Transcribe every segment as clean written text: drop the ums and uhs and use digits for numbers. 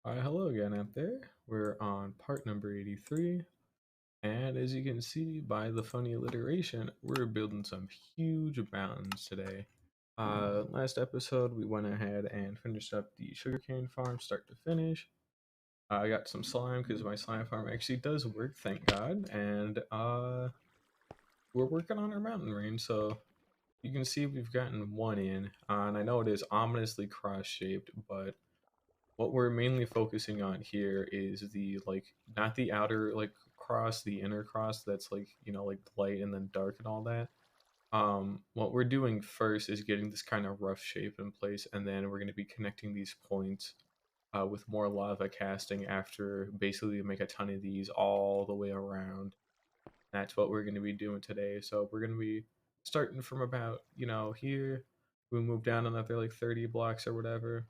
Hello again out there. We're on part number 83, and as you can see by the funny alliteration, we're building some huge mountains today. Last episode, we went ahead and finished up the sugarcane farm start to finish. I got some slime because my slime farm actually does work, thank God, and we're working on our mountain range, so you can see we've gotten one in, and I know it is ominously cross-shaped, but what we're mainly focusing on here is the like not the outer like cross, the inner cross that's like like light and then dark and all that. What we're doing first is getting this kind of rough shape in place, and then we're going to be connecting these points with more lava casting after basically make a ton of these all the way around. That's what we're going to be doing today. So we're going to be starting from about here. We move down another like 30 blocks or whatever,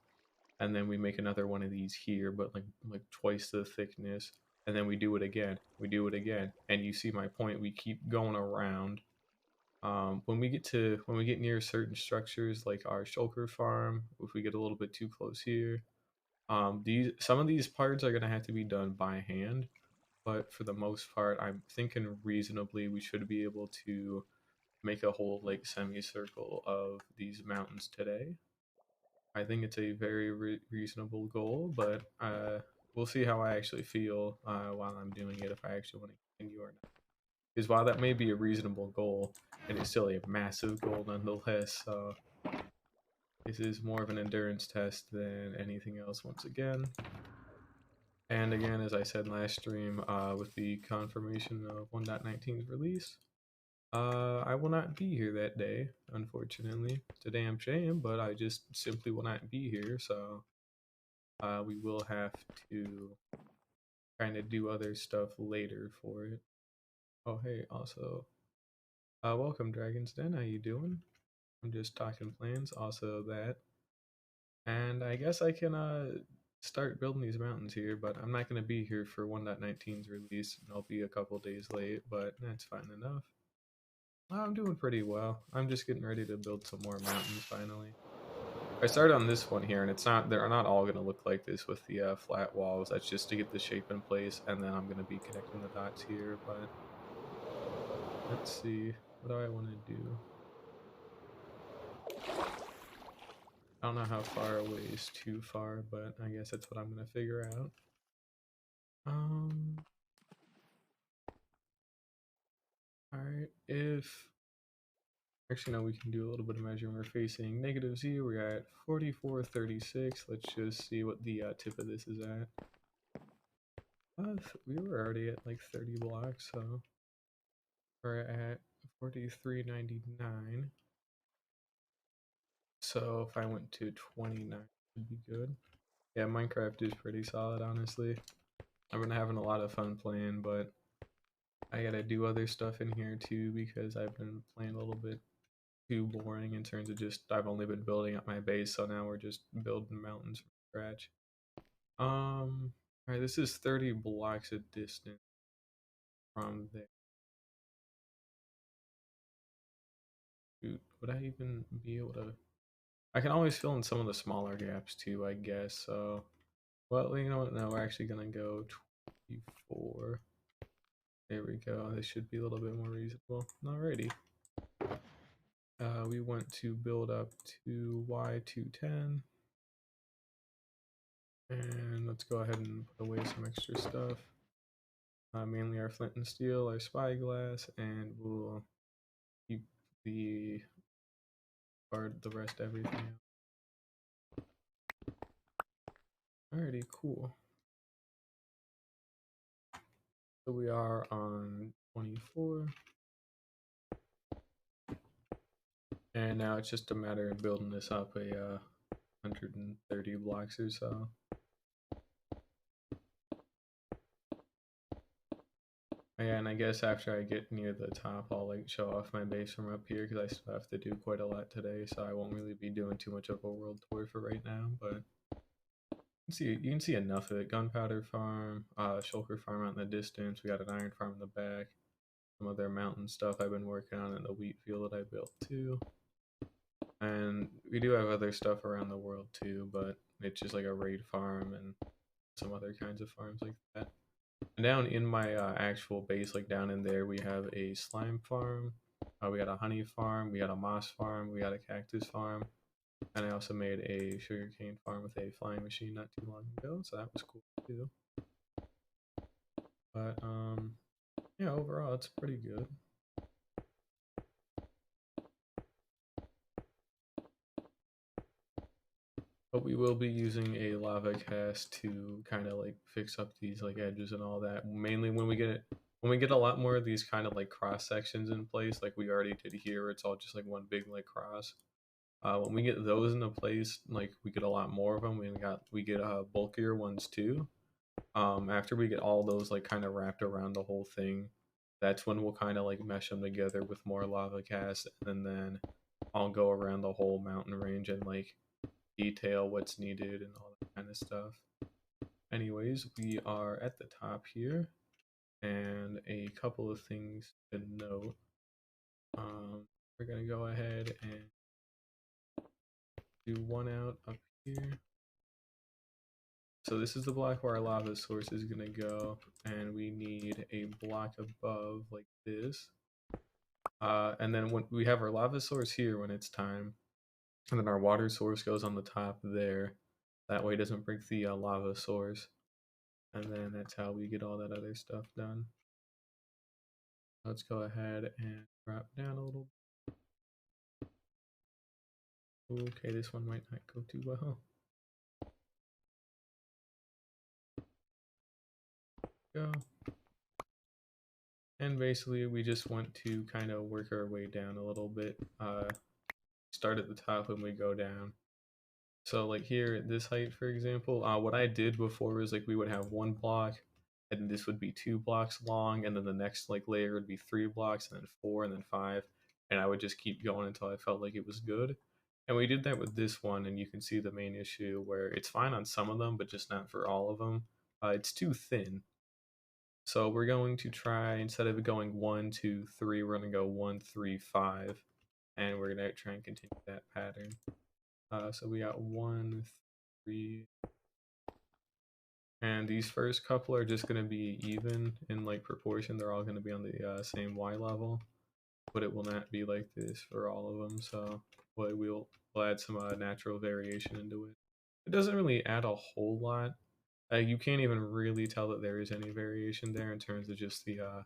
and then we make another one of these here, but like twice the thickness, and then we do it again, and you see my point. We keep going around. When we get near certain structures like our shulker farm, if we get a little bit too close here, these some of these parts are gonna have to be done by hand, but for the most part I'm thinking reasonably we should be able to make a whole like semicircle of these mountains today. I think it's a very reasonable goal, but we'll see how I actually feel while I'm doing it, if I actually want to continue or not. Because while that may be a reasonable goal, it is still a massive goal nonetheless. So this is more of an endurance test than anything else once again. And again, as I said last stream, with the confirmation of 1.19's release, I will not be here that day, unfortunately. It's a damn shame, but I just simply will not be here, so we will have to kind of do other stuff later for it. Oh, hey, also, welcome Dragon's Den. How you doing? I'm just talking plans. Also that, and I guess I can start building these mountains here, but I'm not gonna be here for 1.19's release. I'll be a couple days late, but that's fine enough. I'm doing pretty well. I'm just getting ready to build some more mountains finally. I started on this one here, and they're not all going to look like this with the flat walls. That's just to get the shape in place, and then I'm going to be connecting the dots here. But let's see, what do I want to do? I don't know how far away is too far, but I guess that's what I'm going to figure out. Um, all right, if actually no, we can do a little bit of measuring. We're facing negative Z. We're at 44.36. Let's just see what the tip of this is at. We were already at like 30 blocks, so we're at 43.99. So if I went to 29, it'd be good. Yeah, Minecraft is pretty solid, honestly. I've been having a lot of fun playing, but I gotta do other stuff in here too because I've been playing a little bit too boring in terms of just I've only been building up my base, so now we're just building mountains from scratch. Alright, this is 30 blocks of distance from there. Shoot, would I even be able to? I can always fill in some of the smaller gaps too, I guess. So, well, you know what? No, we're actually gonna go 24. There we go. This should be a little bit more reasonable. Alrighty. We want to build up to Y210. And let's go ahead and put away some extra stuff. Mainly our flint and steel, our spyglass, and we'll keep the the rest everything. Alrighty, cool. So we are on 24. And now it's just a matter of building this up a 130 blocks or so. Yeah, and I guess after I get near the top, I'll like show off my base from up here because I still have to do quite a lot today, so I won't really be doing too much of a world tour for right now. But you can see enough of it. Gunpowder farm, shulker farm out in the distance. We got an iron farm in the back. Some other mountain stuff I've been working on in the wheat field that I built too. And we do have other stuff around the world too, but it's just like a raid farm and some other kinds of farms like that. And down in my actual base, like down in there, we have a slime farm. We got a honey farm. We got a moss farm. We got a cactus farm. And I also made a sugarcane farm with a flying machine not too long ago, so that was cool too. But yeah, overall it's pretty good. But we will be using a lava cast to kind of like fix up these like edges and all that. Mainly when we get a lot more of these kind of like cross sections in place, like we already did here. It's all just like one big like cross. When we get those into place, like we get a lot more of them. We get bulkier ones too. After we get all those like kind of wrapped around the whole thing, that's when we'll kind of like mesh them together with more lava casts, and then I'll go around the whole mountain range and like detail what's needed and all that kind of stuff. Anyways, we are at the top here, and a couple of things to note. We're gonna go ahead and do one out up here. So this is the block where our lava source is gonna go, and we need a block above like this. And then when we have our lava source here when it's time, and then our water source goes on the top there. That way it doesn't break the lava source. And then that's how we get all that other stuff done. Let's go ahead and drop down a little. Okay, this one might not go too well. Go. And basically we just want to kind of work our way down a little bit. Start at the top when we go down. So like here at this height, for example, what I did before was like we would have one block, and this would be 2 blocks long, and then the next like layer would be 3 blocks, and then 4, and then 5, and I would just keep going until I felt like it was good. And we did that with this one, and you can see the main issue where it's fine on some of them, but just not for all of them. It's too thin. So we're going to try, instead of going 1, 2, 3, we're going to go 1, 3, 5, and we're going to try and continue that pattern. So we got 1, 3, and these first couple are just going to be even in like proportion. They're all going to be on the same Y level, but it will not be like this for all of them. So we'll add some natural variation into it. It doesn't really add a whole lot. You can't even really tell that there is any variation there in terms of just the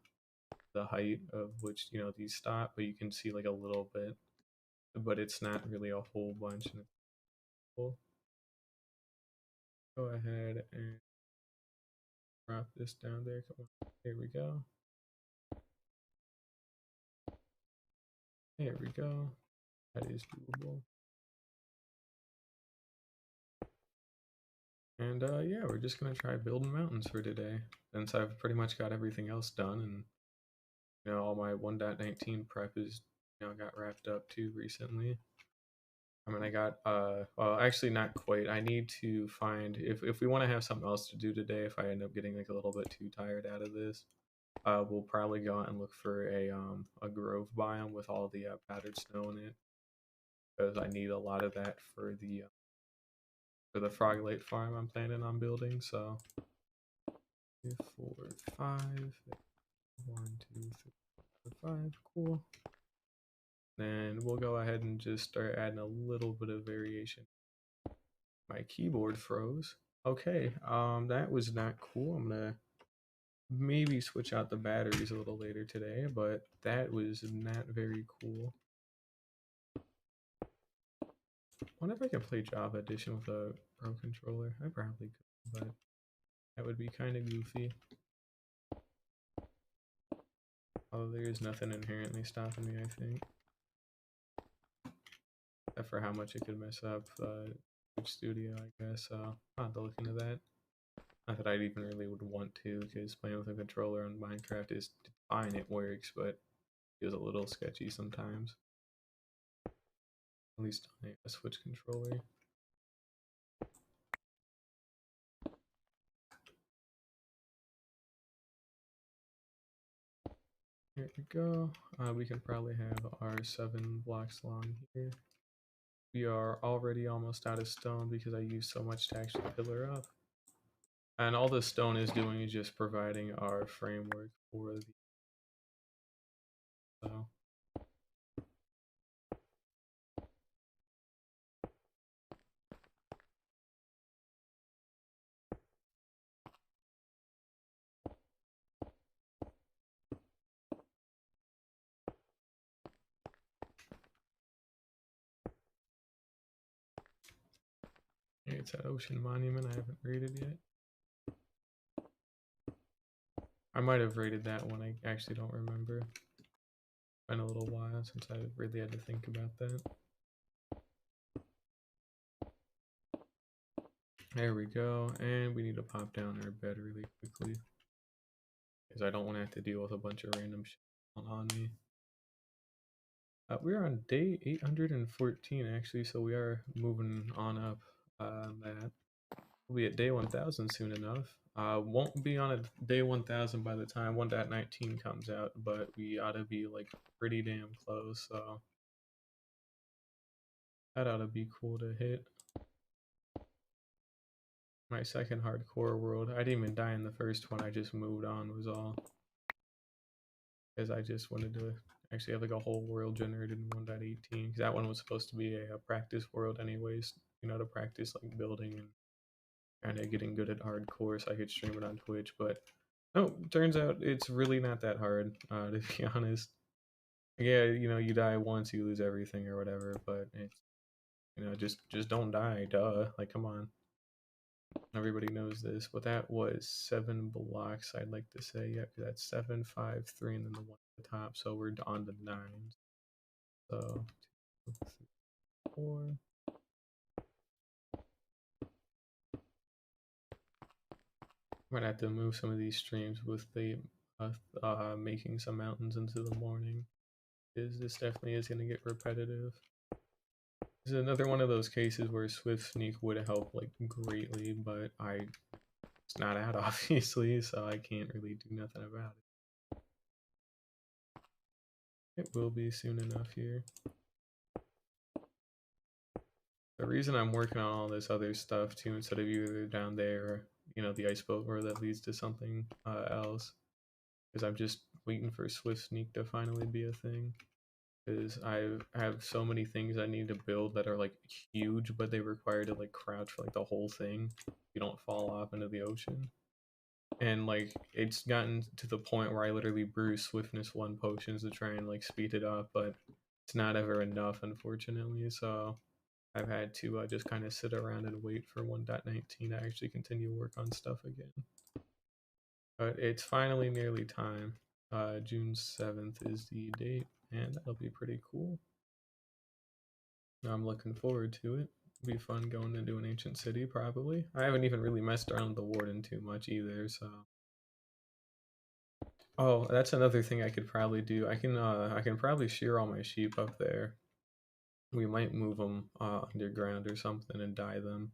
height of which these stop, but you can see like a little bit, but it's not really a whole bunch. And it's cool. Go ahead and drop this down there. Come on, here we go. There we go. That is doable. And yeah, we're just gonna try building mountains for today, since I've pretty much got everything else done, and all my 1.19 prep is got wrapped up too recently. I mean, I got well, actually not quite. I need to find if we want to have something else to do today. If I end up getting like a little bit too tired out of this, we'll probably go out and look for a grove biome with all the powdered snow in it, because I need a lot of that for the frog lake farm I'm planning on building. So 2, 4, 5, 1, 2, 3, 4, 5, cool. Then we'll go ahead and just start adding a little bit of variation. My keyboard froze. Okay, that was not cool. I'm gonna maybe switch out the batteries a little later today, but that was not very cool. I wonder if I can play Java Edition with a Pro controller. I probably could, but that would be kind of goofy. Although there is nothing inherently stopping me, I think. Except for how much it could mess up Twitch Studio, I guess. So I'll have to look into that. Not that I'd even really would want to, because playing with a controller on Minecraft is fine, it works, but it feels a little sketchy sometimes. At least on a Switch controller. Here we go. We can probably have our 7 blocks long here. We are already almost out of stone because I used so much to actually pillar up. And all the stone is doing is just providing our framework for the so. It's that ocean monument I haven't rated yet. I might have rated that one, I actually don't remember. It's been a little while since I really had to think about that. There we go, and we need to pop down our bed really quickly. Because I don't want to have to deal with a bunch of random shit on me. We're on day 814 actually, so we are moving on up that. We'll be at day 1000 soon enough. Won't be on a day 1000 by the time 1.19 comes out, but we ought to be like pretty damn close, so that ought to be cool to hit. My second hardcore world. I didn't even die in the first one, I just moved on was all. Because I just wanted to actually have like a whole world generated in 1.18. Because that one was supposed to be a practice world anyways, you know, to practice like building and kind of getting good at hardcore so I could stream it on Twitch. But no, turns out it's really not that hard, to be honest. Yeah, you know, you die once, you lose everything or whatever, but it's, you know, just don't die, duh. Like, come on. Everybody knows this, but that was 7 blocks, I'd like to say. Yeah, that's 7, 5, 3, and then the one at the top. So we're on the 9s. So 2, 3, 4. Might have to move some of these streams with the making some mountains into the morning. This definitely is going to get repetitive. This is another one of those cases where Swift Sneak would help like greatly, but it's not out obviously, so I can't really do nothing about it. It will be soon enough here. The reason I'm working on all this other stuff too, instead of either down there or, you know, the ice boat where that leads to something else, is I'm just waiting for Swift Sneak to finally be a thing. Because I have so many things I need to build that are like huge, but they require to like crouch for like the whole thing. You don't fall off into the ocean. And like it's gotten to the point where I literally brew Swiftness 1 potions to try and like speed it up, but it's not ever enough, unfortunately. So I've had to just kind of sit around and wait for 1.19 to actually continue work on stuff again. But it's finally nearly time. June 7th is the date, and that'll be pretty cool. I'm looking forward to it. It'll be fun going into an ancient city, probably. I haven't even really messed around with the warden too much either, so. Oh, that's another thing I could probably do. I can probably shear all my sheep up there. We might move them underground or something and dye them,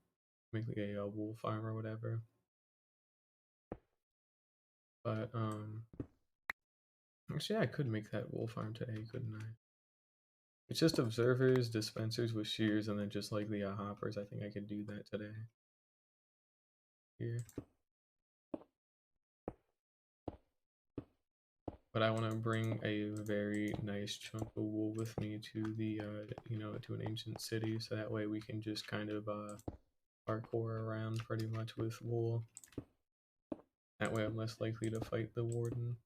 make like a wool farm or whatever. But actually, I could make that wool farm today, couldn't I? It's just observers, dispensers with shears, and then just like the hoppers. I think I could do that today. Here. But I want to bring a very nice chunk of wool with me to the, you know, to an ancient city, so that way we can just kind of parkour around pretty much with wool. That way I'm less likely to fight the warden.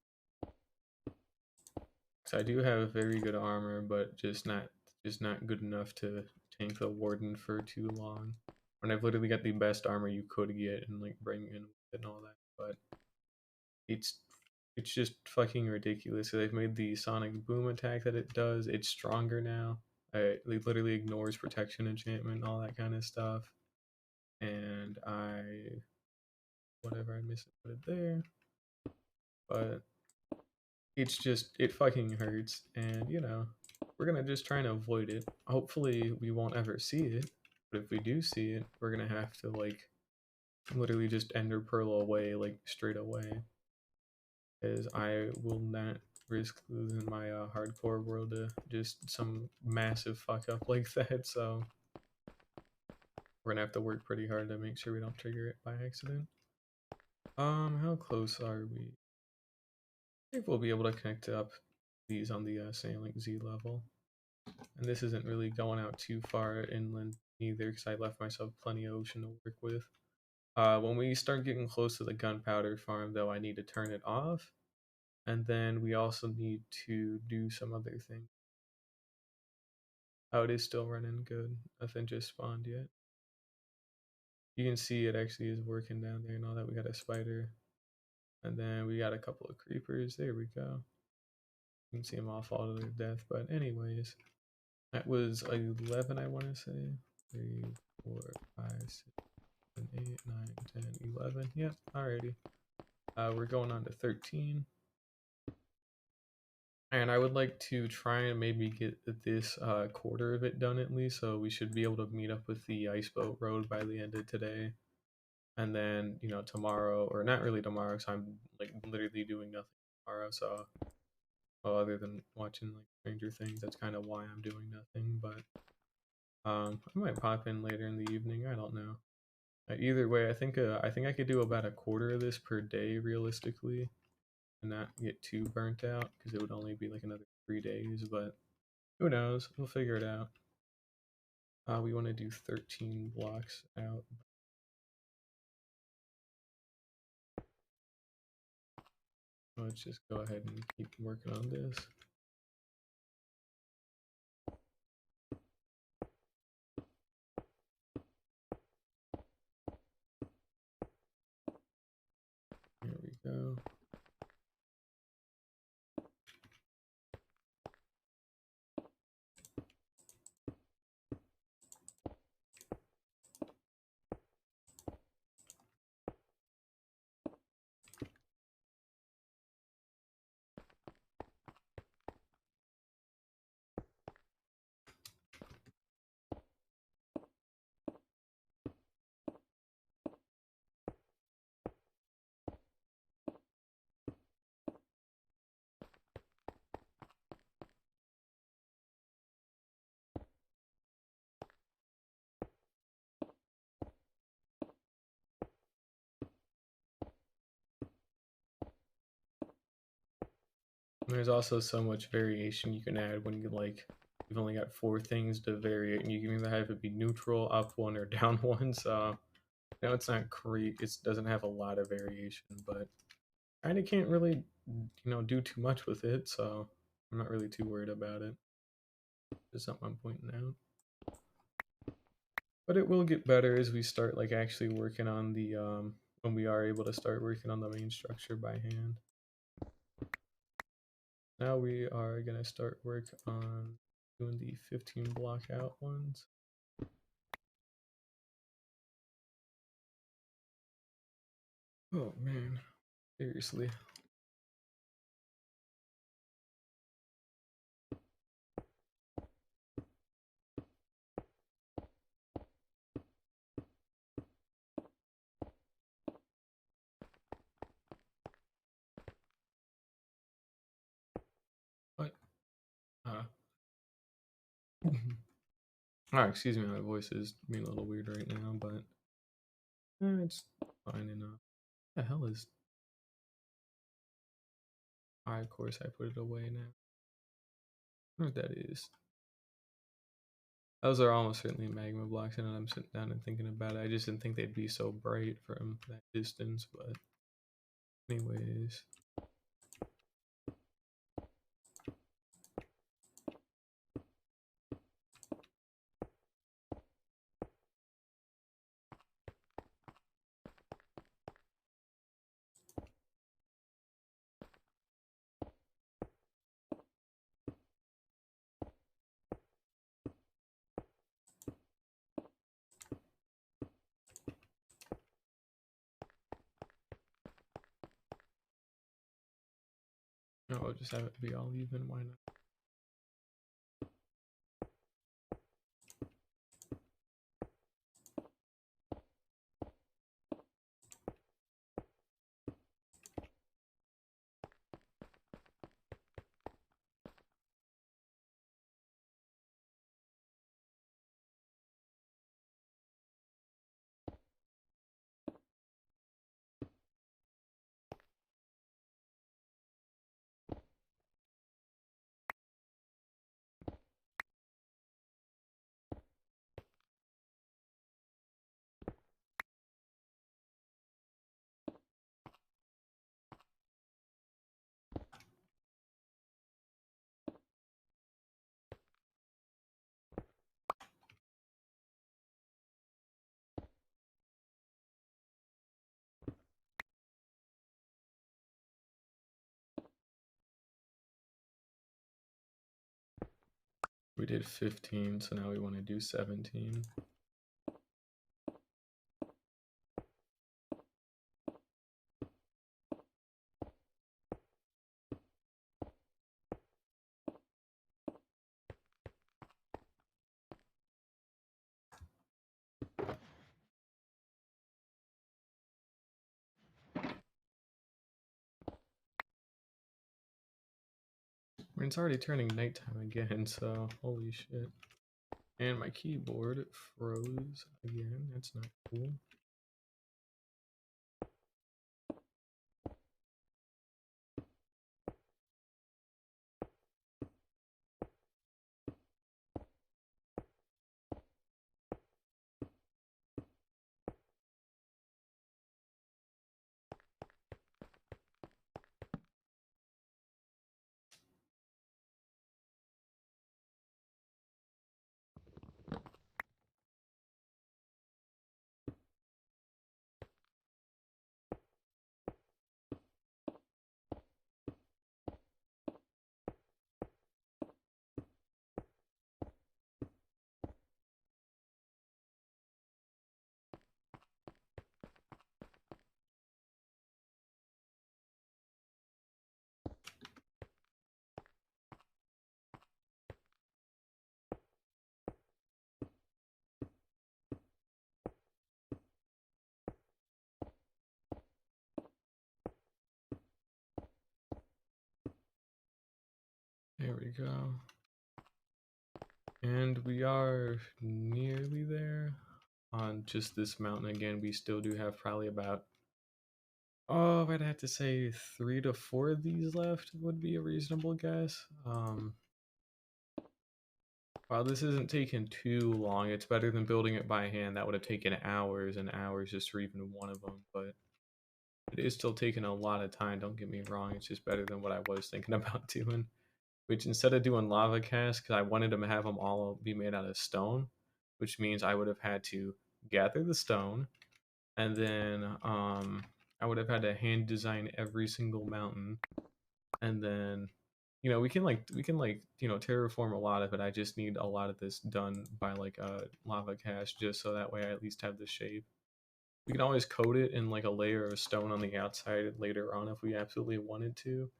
So I do have very good armor, but just not good enough to tank the warden for too long. When I've literally got the best armor you could get and like bring in and all that, but it's just fucking ridiculous. So they've made the sonic boom attack that it does. It's stronger now. It literally ignores protection enchantment, all that kind of stuff. And whatever I missed, put it there. But it's just, it fucking hurts. And you know, we're gonna just try and avoid it. Hopefully we won't ever see it. But if we do see it, we're gonna have to like literally just ender pearl away, like straight away. Because I will not risk losing my hardcore world to just some massive fuck up like that, so we're gonna have to work pretty hard to make sure we don't trigger it by accident. How close are we? I think we'll be able to connect up these on the Sailing Z level. And this isn't really going out too far inland either because I left myself plenty of ocean to work with. When we start getting close to the gunpowder farm, though, I need to turn it off. And then we also need to do some other thing. Oh, it is still running good. Nothing just spawned yet. You can see it actually is working down there and all that. We got a spider. And then we got a couple of creepers. There we go. You can see them all fall to their death. But anyways, that was 11, I want to say. 3, 4, 5, 6, 7, 8, 9, 10, 11. Yep, alrighty. We're going on to 13. And I would like to try and maybe get this quarter of it done at least. So we should be able to meet up with the ice boat road by the end of today. And then, you know, tomorrow, or not really tomorrow, because I'm like literally doing nothing tomorrow. So, well, other than watching like Stranger Things, that's kind of why I'm doing nothing. But I might pop in later in the evening. I don't know. Either way, I think I could do about a quarter of this per day realistically, and not get too burnt out because it would only be like another 3 days. But who knows? We'll figure it out. We want to do 13 blocks out. Let's just go ahead and keep working on this. There we go. There's also so much variation you can add when you like you've only got 4 things to vary it, and you can either have it be neutral, up one, or down one. So you know it's not great. It doesn't have a lot of variation, but kind of can't really do too much with it. So I'm not really too worried about it. Just something I'm pointing out. But it will get better as we start like actually working on the when we are able to start working on the main structure by hand. Now we are gonna start work on doing the 15 block out ones. Oh man, seriously. What? Uh, Alright, excuse me, my voice is being a little weird right now, but it's fine enough. What the hell is... of course I put it away now. I don't know what that is. Those are almost certainly magma blocks, and I'm sitting down and thinking about it. I just didn't think they'd be so bright from that distance, but anyways. No, I'll just have it be all even, why not? We did 15, so now we want to do 17. I mean, it's already turning nighttime again, so holy shit. And my keyboard froze again. That's not cool. There we go. And we are nearly there. On just this mountain again, we still do have probably about, oh, I'd have to say 3 to 4 of these left would be a reasonable guess. While this isn't taking too long, it's better than building it by hand. That would have taken hours and hours just for even one of them, but it is still taking a lot of time, don't get me wrong. It's just better than what I was thinking about doing. Which instead of doing lava casts, because I wanted to have them all be made out of stone, which means I would have had to gather the stone, and then I would have had to hand design every single mountain, and then we can terraform a lot of it. I just need a lot of this done by like a lava cast, just so that way I at least have the shape. We can always coat it in like a layer of stone on the outside later on if we absolutely wanted to,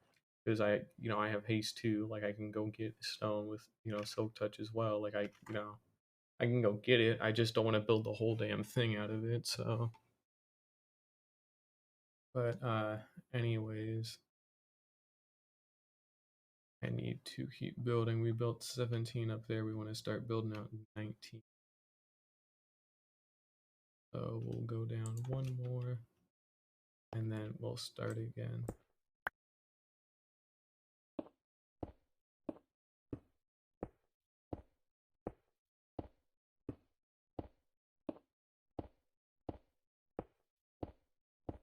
because I have haste too. Like I can go get stone with silk touch as well. Like I can go get it. I just don't want to build the whole damn thing out of it. So, but anyways, I need to keep building. We built 17 up there. We want to start building out 19. So we'll go down one more, and then we'll start again.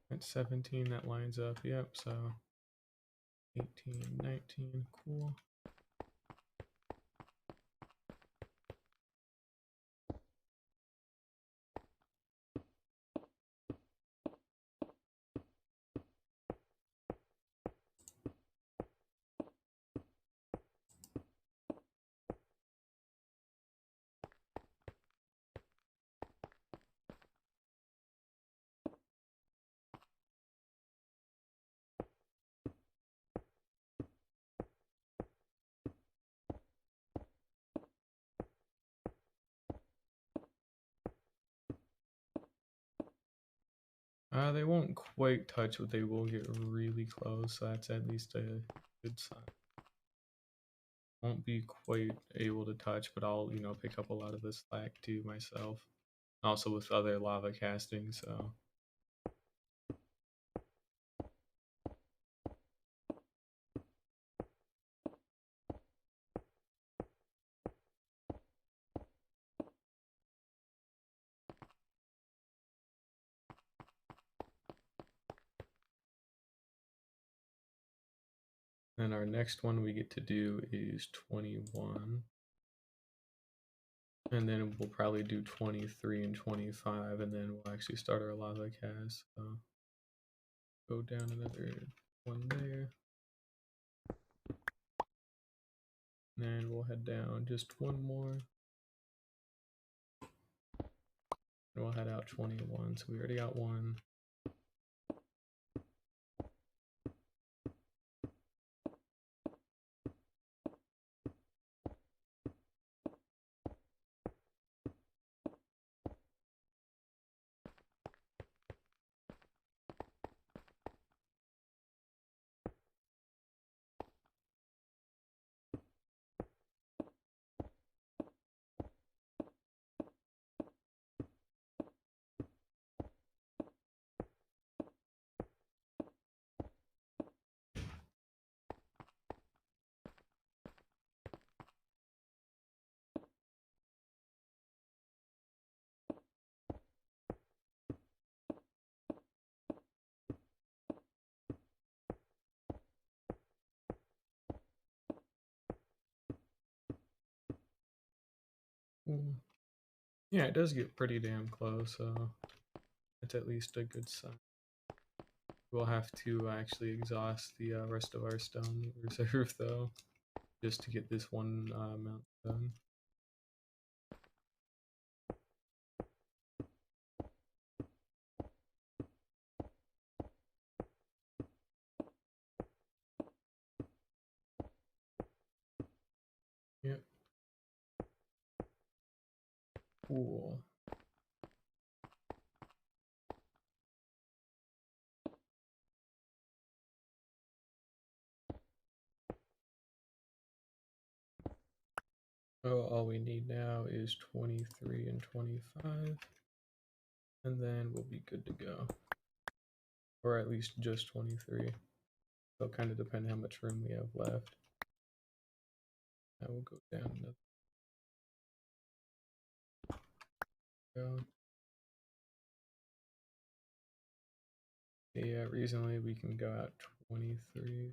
At 17, that lines up. Yep. So 18, 19, cool. They won't quite touch, but they will get really close, so that's at least a good sign. Won't be quite able to touch, but I'll, pick up a lot of the slack too myself. Also with other lava casting, so. And our next one we get to do is 21. And then we'll probably do 23 and 25, and then we'll actually start our lava cast. So go down another one there. And then we'll head down just one more. And we'll head out 21. So we already got one. Yeah, it does get pretty damn close, so it's at least a good sign. We'll have to actually exhaust the rest of our stone reserve, though, just to get this one mount done. Yep. Cool. Oh, all we need now is 23 and 25, and then we'll be good to go. Or at least just 23. It'll kind of depend how much room we have left. I will go down another. Go. Yeah, reasonably we can go out 23.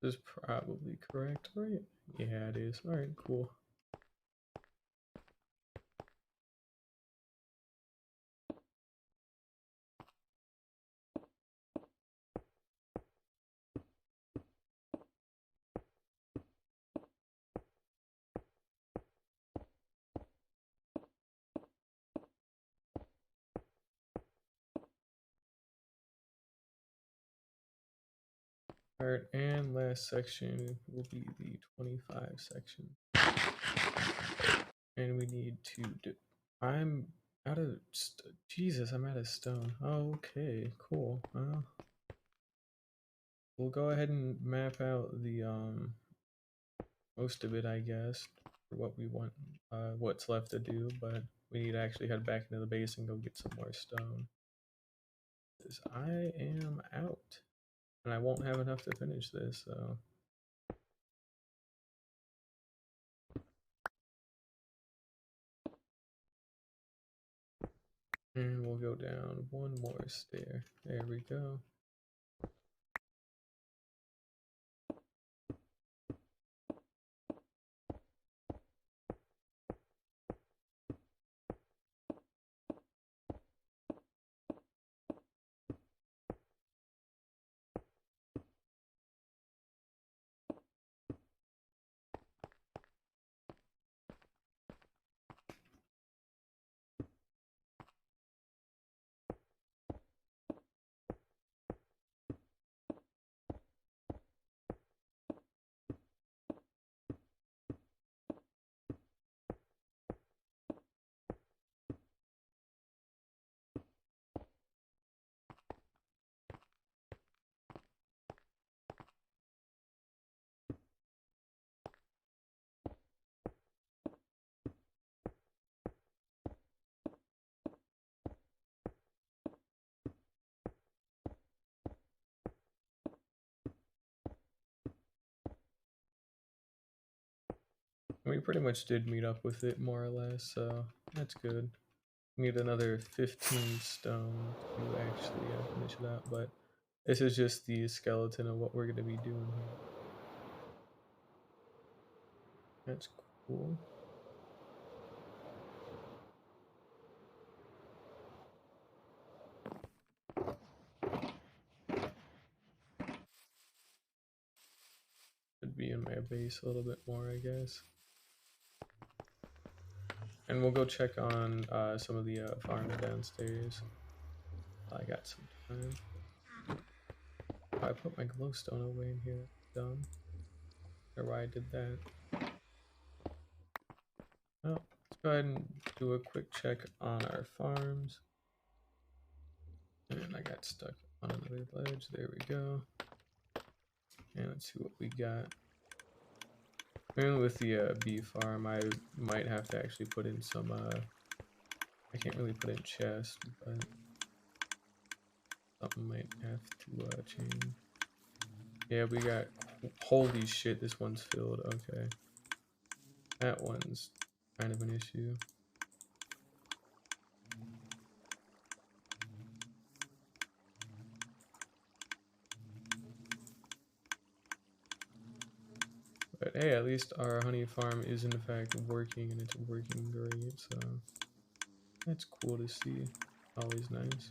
This is probably correct, right? Yeah, it is. Alright, cool. Alright, and last section will be the 25 section. And we need to do. I'm out of. Jesus, I'm out of stone. Oh, okay, cool. We'll go ahead and map out the most of it, I guess, for what we want, what's left to do, but we need to actually head back into the base and go get some more stone. Because I am out, and I won't have enough to finish this, so. And we'll go down one more stair. There we go. We pretty much did meet up with it more or less, so that's good. Need another 15 stone to actually finish it up, but this is just the skeleton of what we're going to be doing here. That's cool. Should be in my base a little bit more, I guess. And we'll go check on some of the farms downstairs. I got some time. I put my glowstone away in here. Dumb. Or why I did that. Well, let's go ahead and do a quick check on our farms. And I got stuck on another ledge. There we go. And let's see what we got. And with the bee farm, I might have to actually put in some, I can't really put in chests, but something might have to change. Yeah, we got, holy shit, this one's filled, okay. That one's kind of an issue. But hey, at least our honey farm is in fact working, and it's working great, so that's cool to see. Always nice.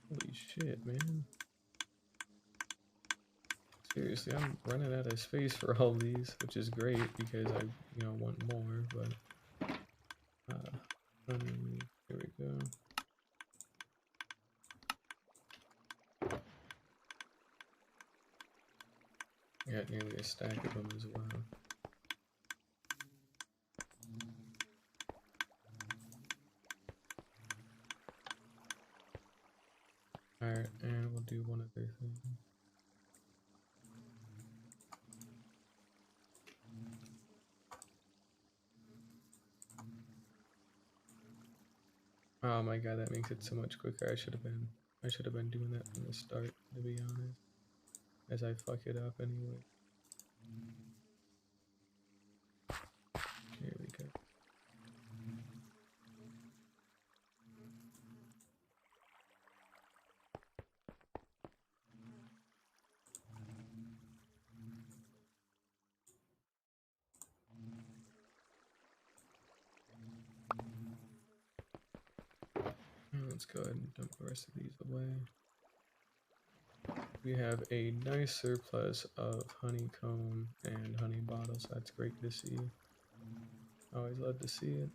Holy shit, man. Seriously, I'm running out of space for all these, which is great because I, want more, but honey, here we go. I got nearly a stack of them as well. Alright, and we'll do one other thing. Oh my god, that makes it so much quicker. I should have been doing that from the start, to be honest. As I fuck it up anyway. Here we go. Let's go ahead and dump the rest of these away. We have a nice surplus of honeycomb and honey bottles. That's great to see. Always love to see it.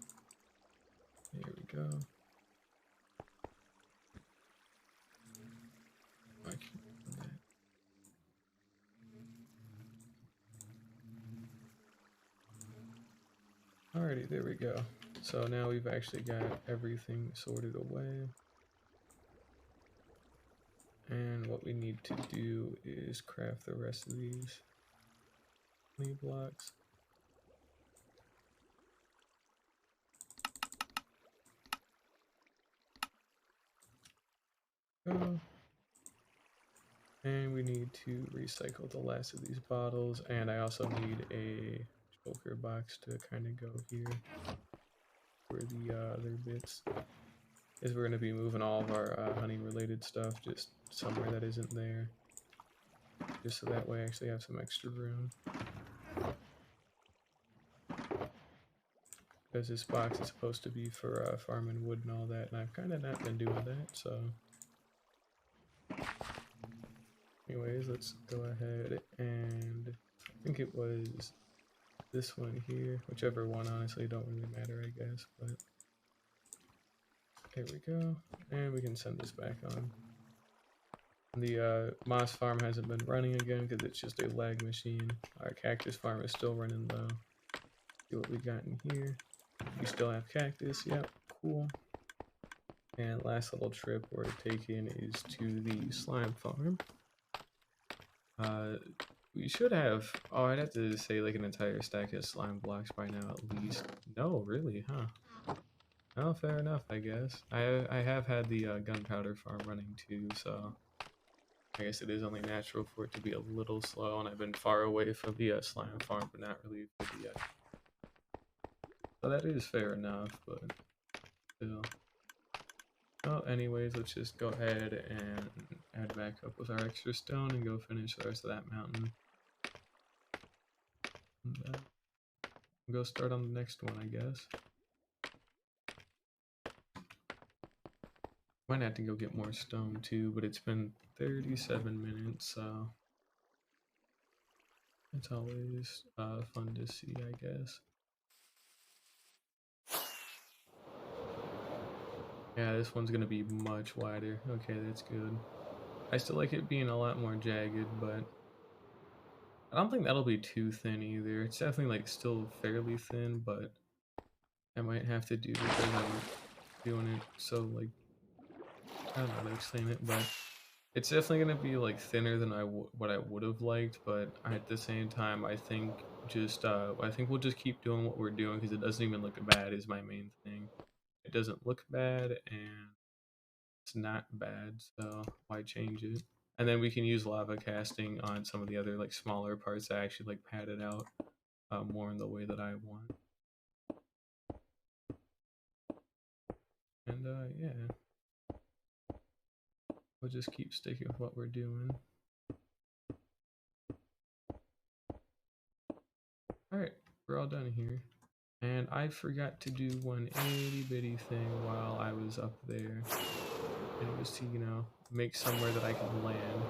Here we go. I can't do that. Alrighty, there we go. So now we've actually got everything sorted away. And what we need to do is craft the rest of these honey blocks. Go. And we need to recycle the last of these bottles, and I also need a shulker box to kind of go here for the other bits. Is we're going to be moving all of our honey related stuff just somewhere that isn't there, just so that way I actually have some extra room. Because this box is supposed to be for farming wood and all that, and I've kind of not been doing that, so anyways, let's go ahead and I think it was this one here, whichever one, honestly don't really matter, I guess, but there we go, and we can send this back on. The moss farm hasn't been running again because it's just a lag machine. Our cactus farm is still running though. See what we got in here. We still have cactus, yep, cool. And last little trip we're taking is to the slime farm. We should have, oh, I'd have to say like an entire stack of slime blocks by now at least. No, really, huh? Oh, fair enough, I guess. I have had the gunpowder farm running too, so I guess it is only natural for it to be a little slow, and I've been far away from the slime farm, but not really for the. So that is fair enough, but still. Well, anyways, let's just go ahead and add back up with our extra stone and go finish the rest of that mountain. And, go start on the next one, I guess. Might have to go get more stone too, but it's been 37 minutes, so it's always fun to see, I guess. Yeah, this one's gonna be much wider. Okay, that's good. I still like it being a lot more jagged, but I don't think that'll be too thin either. It's definitely like still fairly thin, but I might have to do because I'm doing it so like I don't know how to explain it, but it's definitely gonna be like thinner than what I would have liked. But at the same time, I think I think we'll just keep doing what we're doing because it doesn't even look bad. Is my main thing. It doesn't look bad and it's not bad, so why change it? And then we can use lava casting on some of the other like smaller parts that actually like pad it out more in the way that I want. And yeah, we'll just keep sticking with what we're doing. Alright, we're all done here. And I forgot to do one itty bitty thing while I was up there. And it was to, you know, make somewhere that I could land,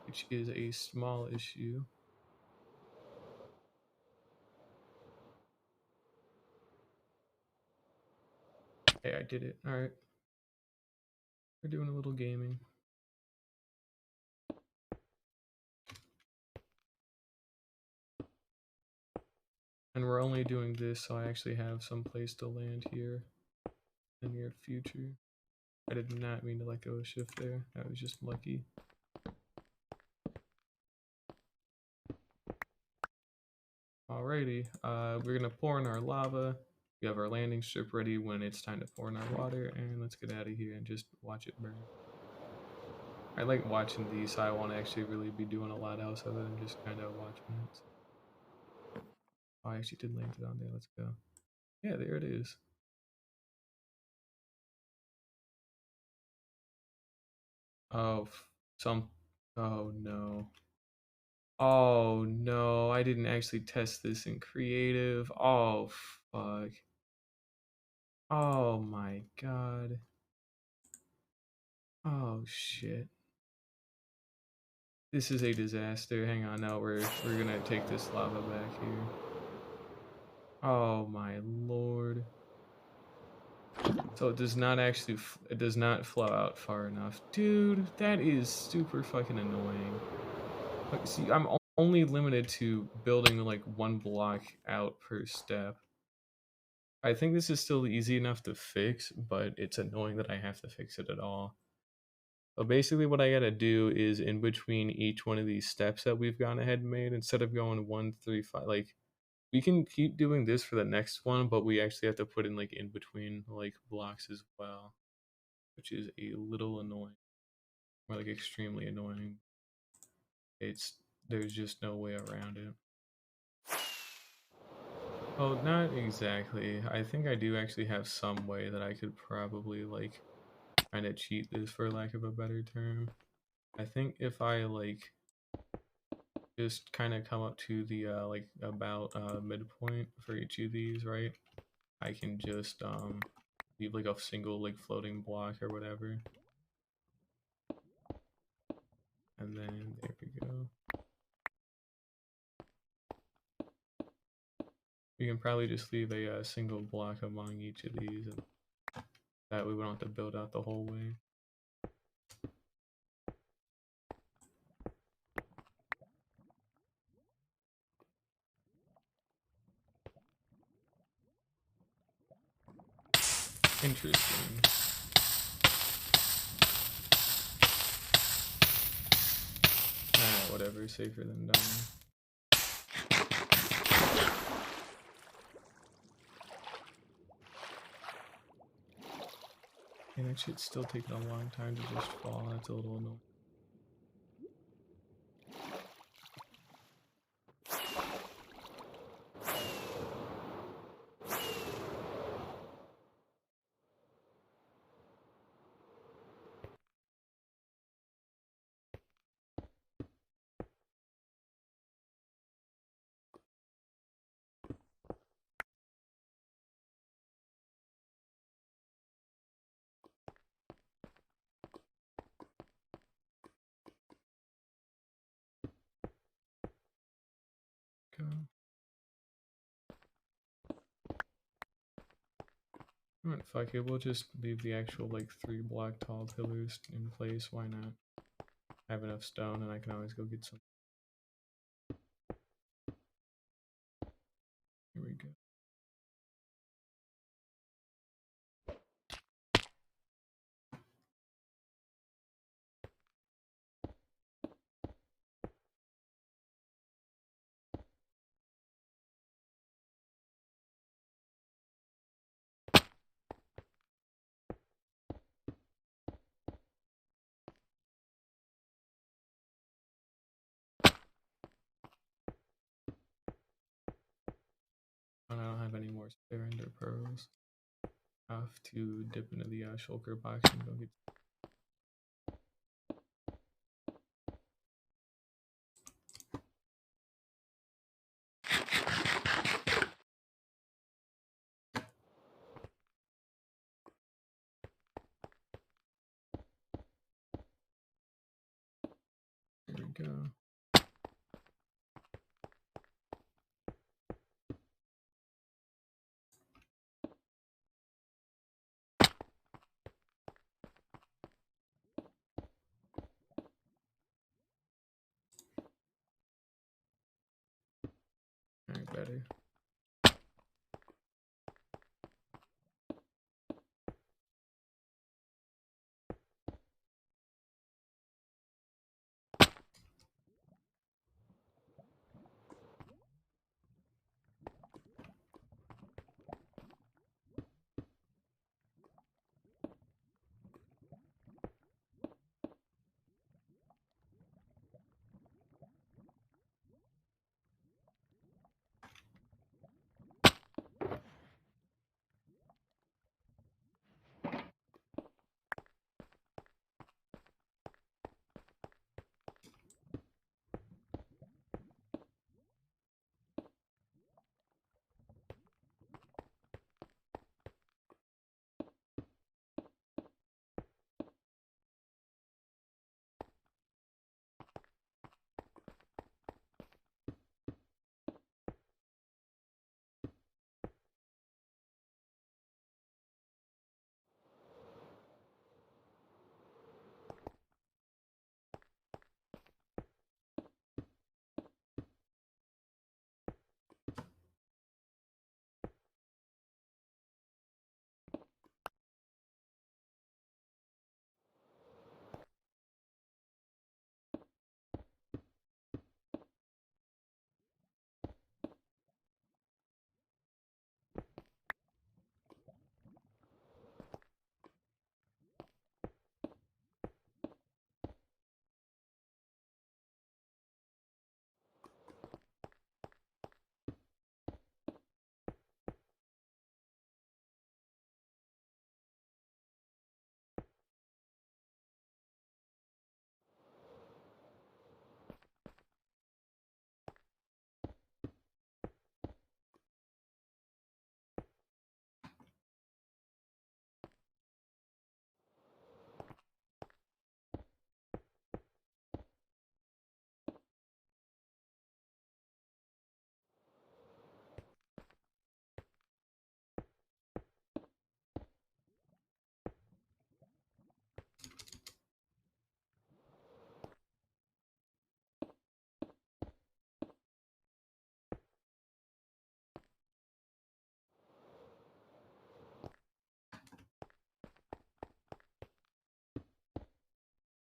which is a small issue. Hey, I did it. Alright. We're doing a little gaming. And we're only doing this so I actually have some place to land here in the near future. I did not mean to let go of shift there. That was just lucky. Alrighty, we're gonna pour in our lava. We have our landing strip ready when it's time to pour in our water, and let's get out of here and just watch it burn. I like watching these, so I won't actually really be doing a lot else other than just kind of watching it. Oh, I actually did land it on there. Let's go. Yeah, there it is. Oh, oh no. Oh no, I didn't actually test this in creative. Oh fuck. Oh my god. Oh shit. This is a disaster. Hang on, now we're gonna take this lava back here. Oh my lord. So it does not actually it does not flow out far enough. Dude, that is super fucking annoying. Like, see, I'm only limited to building like one block out per step. I think this is still easy enough to fix, but it's annoying that I have to fix it at all. So basically what I gotta do is in between each one of these steps that we've gone ahead and made, instead of going 1, 3, 5, like we can keep doing this for the next one, but we actually have to put in like in between like blocks as well, which is a little annoying, or like extremely annoying. It's there's just no way around it. Oh, not exactly. I think I do actually have some way that I could probably like kind of cheat this for lack of a better term. I think if I like just kind of come up to the like about midpoint for each of these, right? I can just leave like a single like floating block or whatever. And then there we go. You can probably just leave a single block among each of these, and that way we don't have to build out the whole way. Interesting. Ah, whatever, safer than dying. that shit's still taking a long time to just fall. That's a little annoying. Go. Alright, fuck it, we'll just leave the actual like 3 block tall pillars in place. Why not? I have enough stone and I can always go get some. Here we go. And I don't have any more spare ender pearls. I have to dip into the shulker box and go get. There we go. Alright, better.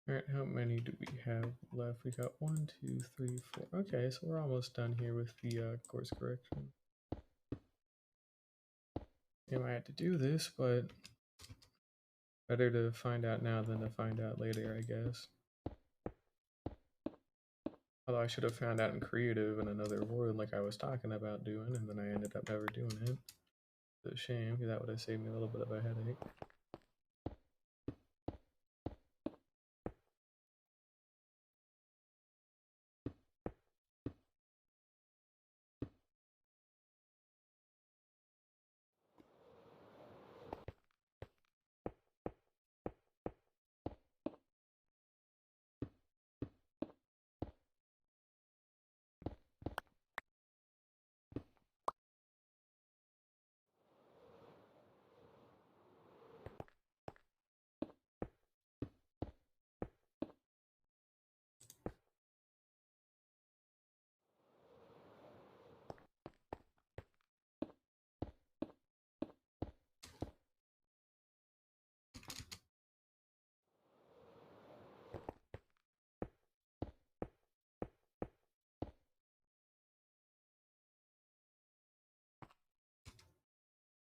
Alright, how many do we have left? We got 1, 2, 3, 4. Okay, so we're almost done here with the course correction. I might have to do this, but Better to find out now than to find out later, I guess. Although I should have found out in creative in another world like I was talking about doing, and then I ended up never doing it. It's a shame, because that would have saved me a little bit of a headache.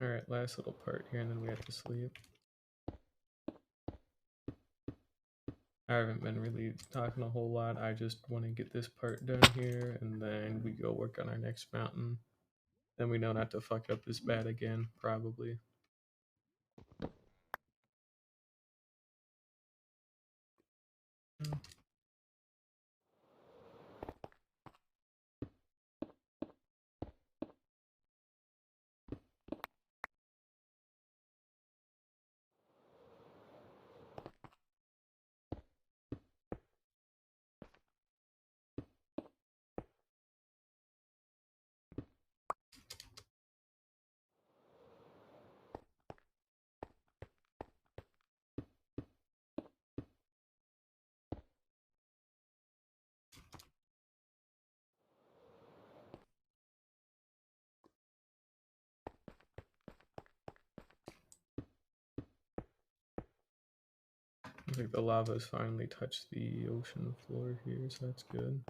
Alright, last little part here, and then we have to sleep. I haven't been really talking a whole lot. I just want to get this part done here, and then we go work on our next mountain. Then we know not to fuck up this bad again, probably. I think the lava's finally touched the ocean floor here, so that's good.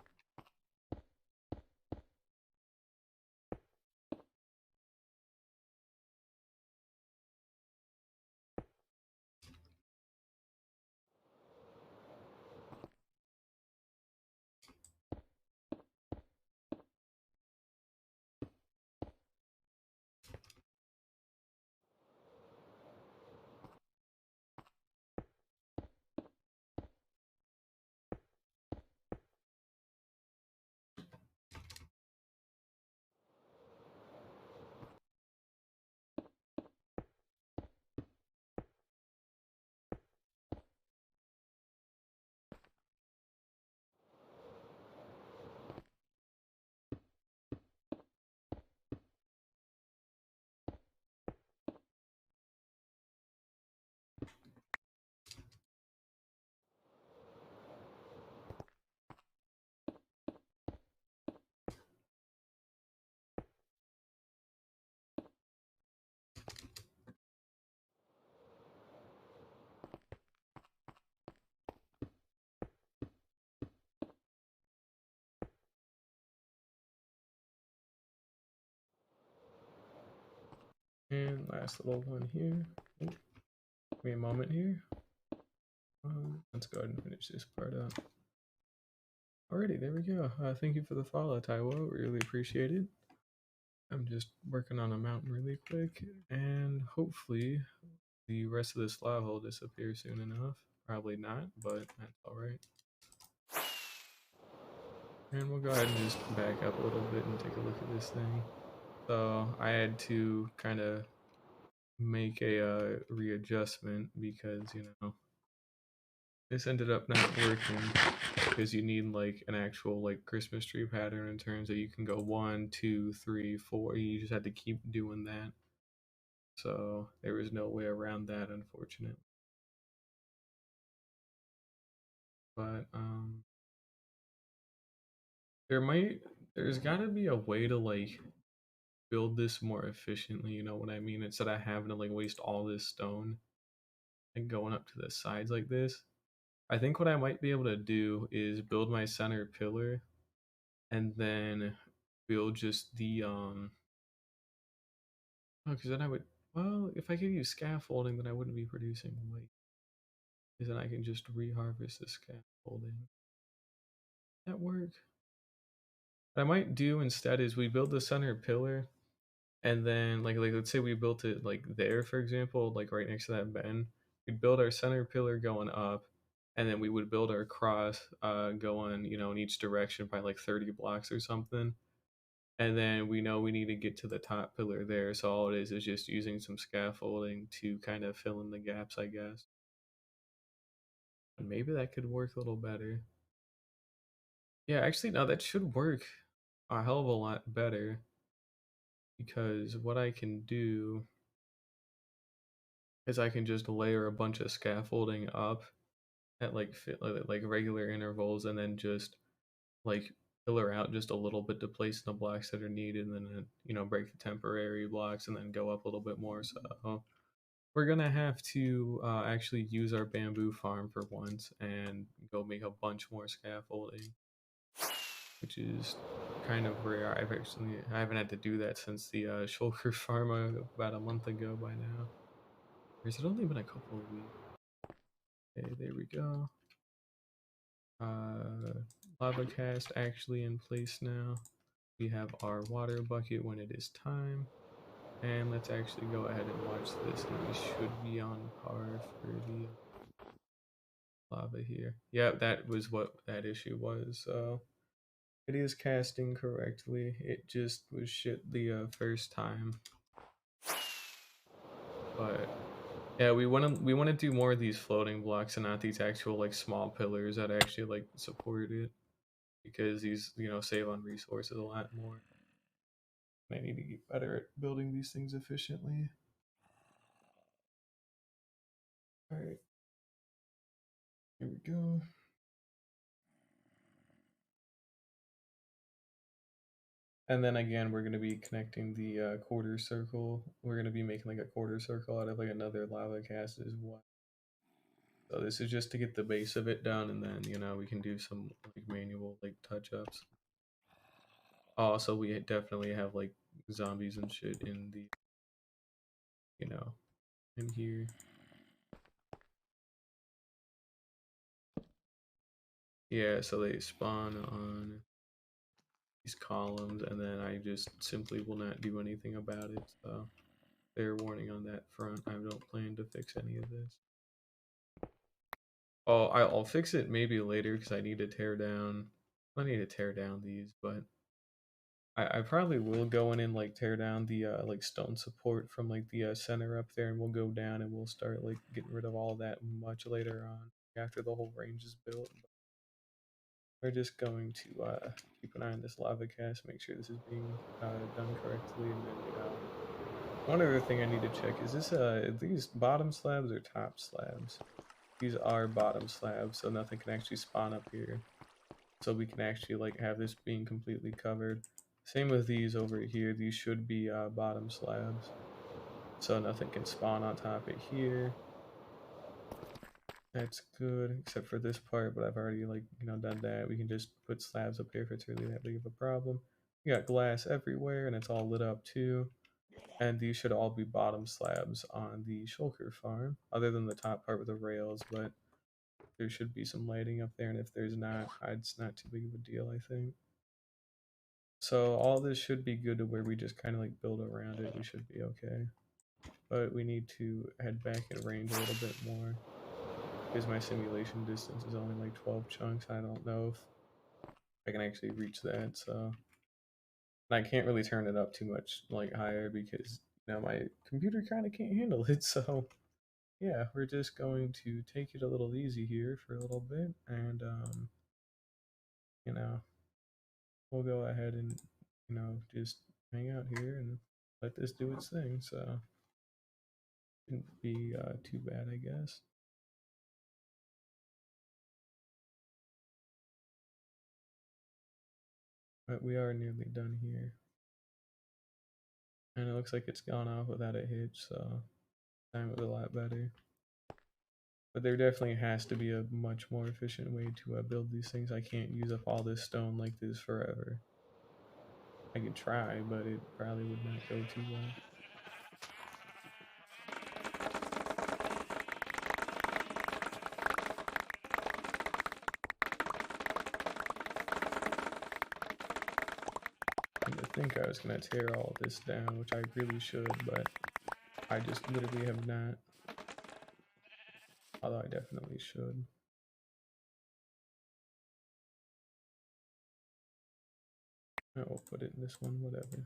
And last little one here. Oh, give me a moment here. Let's go ahead and finish this part up. Alrighty, there we go. Thank you for the follow, Taiwo. Really appreciate it. I'm just working on a mountain really quick, and hopefully the rest of this lava will disappear soon enough. Probably not, but that's alright. And we'll go ahead and just back up a little bit and take a look at this thing. So I had to kind of make a readjustment because, you know, this ended up not working because you need like an actual like Christmas tree pattern in terms that you can go 1, 2, 3, 4. You just had to keep doing that. So there was no way around that, unfortunately. But there's got to be a way to like build this more efficiently. You know what I mean? Instead of having to like waste all this stone and going up to the sides like this. I think what I might be able to do is build my center pillar and then build just the because then I would Well, if I could use scaffolding, then I wouldn't be producing weight. Because then I can just reharvest the scaffolding. That work? What I might do instead is we build the center pillar, and then like let's say we built it like there, for example, like right next to that bend. We'd build our center pillar going up, and then we would build our cross going, in each direction by like 30 blocks or something. And then we know we need to get to the top pillar there, so all it is just using some scaffolding to kind of fill in the gaps, I guess. And maybe that could work a little better. Yeah, actually, no, that should work a hell of a lot better because what I can do is I can just layer a bunch of scaffolding up at like regular intervals, and then just like pillar out just a little bit to place the blocks that are needed, and then break the temporary blocks and then go up a little bit more. So we're gonna have to actually use our bamboo farm for once and go make a bunch more scaffolding, which is kind of rare. I haven't had to do that since the shulker farm about a month ago by now. Or has it only been a couple of weeks? Okay, there we go. Lava cast actually in place now. We have our water bucket when it is time. And let's actually go ahead and watch this, and we should be on par for the lava here. Yeah, that was what that issue was. So it is casting correctly. It just was shit the first time. But yeah, we want to do more of these floating blocks and not these actual like small pillars that actually like support it, because these save on resources a lot more. I need to get better at building these things efficiently. All right, here we go. And then again, we're going to be connecting the quarter circle. We're going to be making like a quarter circle out of like another lava cast as well. So this is just to get the base of it done, and then we can do some like manual like touch ups. Also, we definitely have like zombies and shit in the in here. Yeah, so they spawn on these columns, and then I just simply will not do anything about it. So fair warning on that front. I don't plan to fix any of this. Oh, I'll fix it maybe later because I need to tear down. I need to tear down these, but I probably will go in and like tear down the like stone support from like the center up there, and we'll go down and we'll start like getting rid of all that much later on after the whole range is built. We're just going to keep an eye on this lava cast, make sure this is being done correctly, and then one other thing I need to check is this these bottom slabs or top slabs? These are bottom slabs, so nothing can actually spawn up here. So we can actually like have this being completely covered. Same with these over here. These should be bottom slabs, so nothing can spawn on top of here. That's good, except for this part, but I've already like done that. We can just put slabs up here if it's really that big of a problem. We got glass everywhere, and it's all lit up too. And these should all be bottom slabs on the shulker farm, other than the top part with the rails, but there should be some lighting up there, and if there's not, it's not too big of a deal, I think. So all this should be good to where we just kind of like build around it. We should be okay. But we need to head back in range a little bit more, because my simulation distance is only like 12 chunks. I don't know if I can actually reach that, so and I can't really turn it up too much like higher because my computer kind of can't handle it. So yeah, we're just going to take it a little easy here for a little bit, and you know we'll go ahead and just hang out here and let this do its thing. So shouldn't be too bad, I guess. But we are nearly done here, and it looks like it's gone off without a hitch, so time was a lot better. But there definitely has to be a much more efficient way to build these things. I can't use up all this stone like this forever. I could try, but it probably would not go too well. And to think I was gonna tear all this down, which I really should, but I just literally have not. Although I definitely should. I will put it in this one, whatever.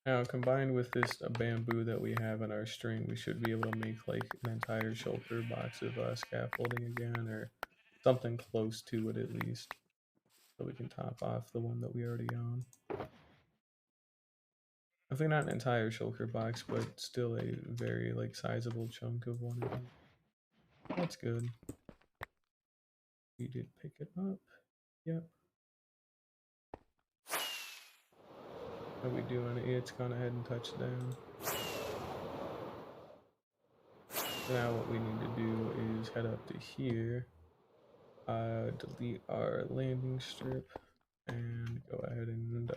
Now, combined with this bamboo that we have in our string, we should be able to make like an entire shulker box of scaffolding again, or something close to it at least, so we can top off the one that we already own. I think not an entire shulker box, but still a very like sizable chunk of one of them. That's good. We did pick it up. Yep. How we doing? It's gone ahead and touched down. So now what we need to do is head up to here, delete our landing strip, and go ahead and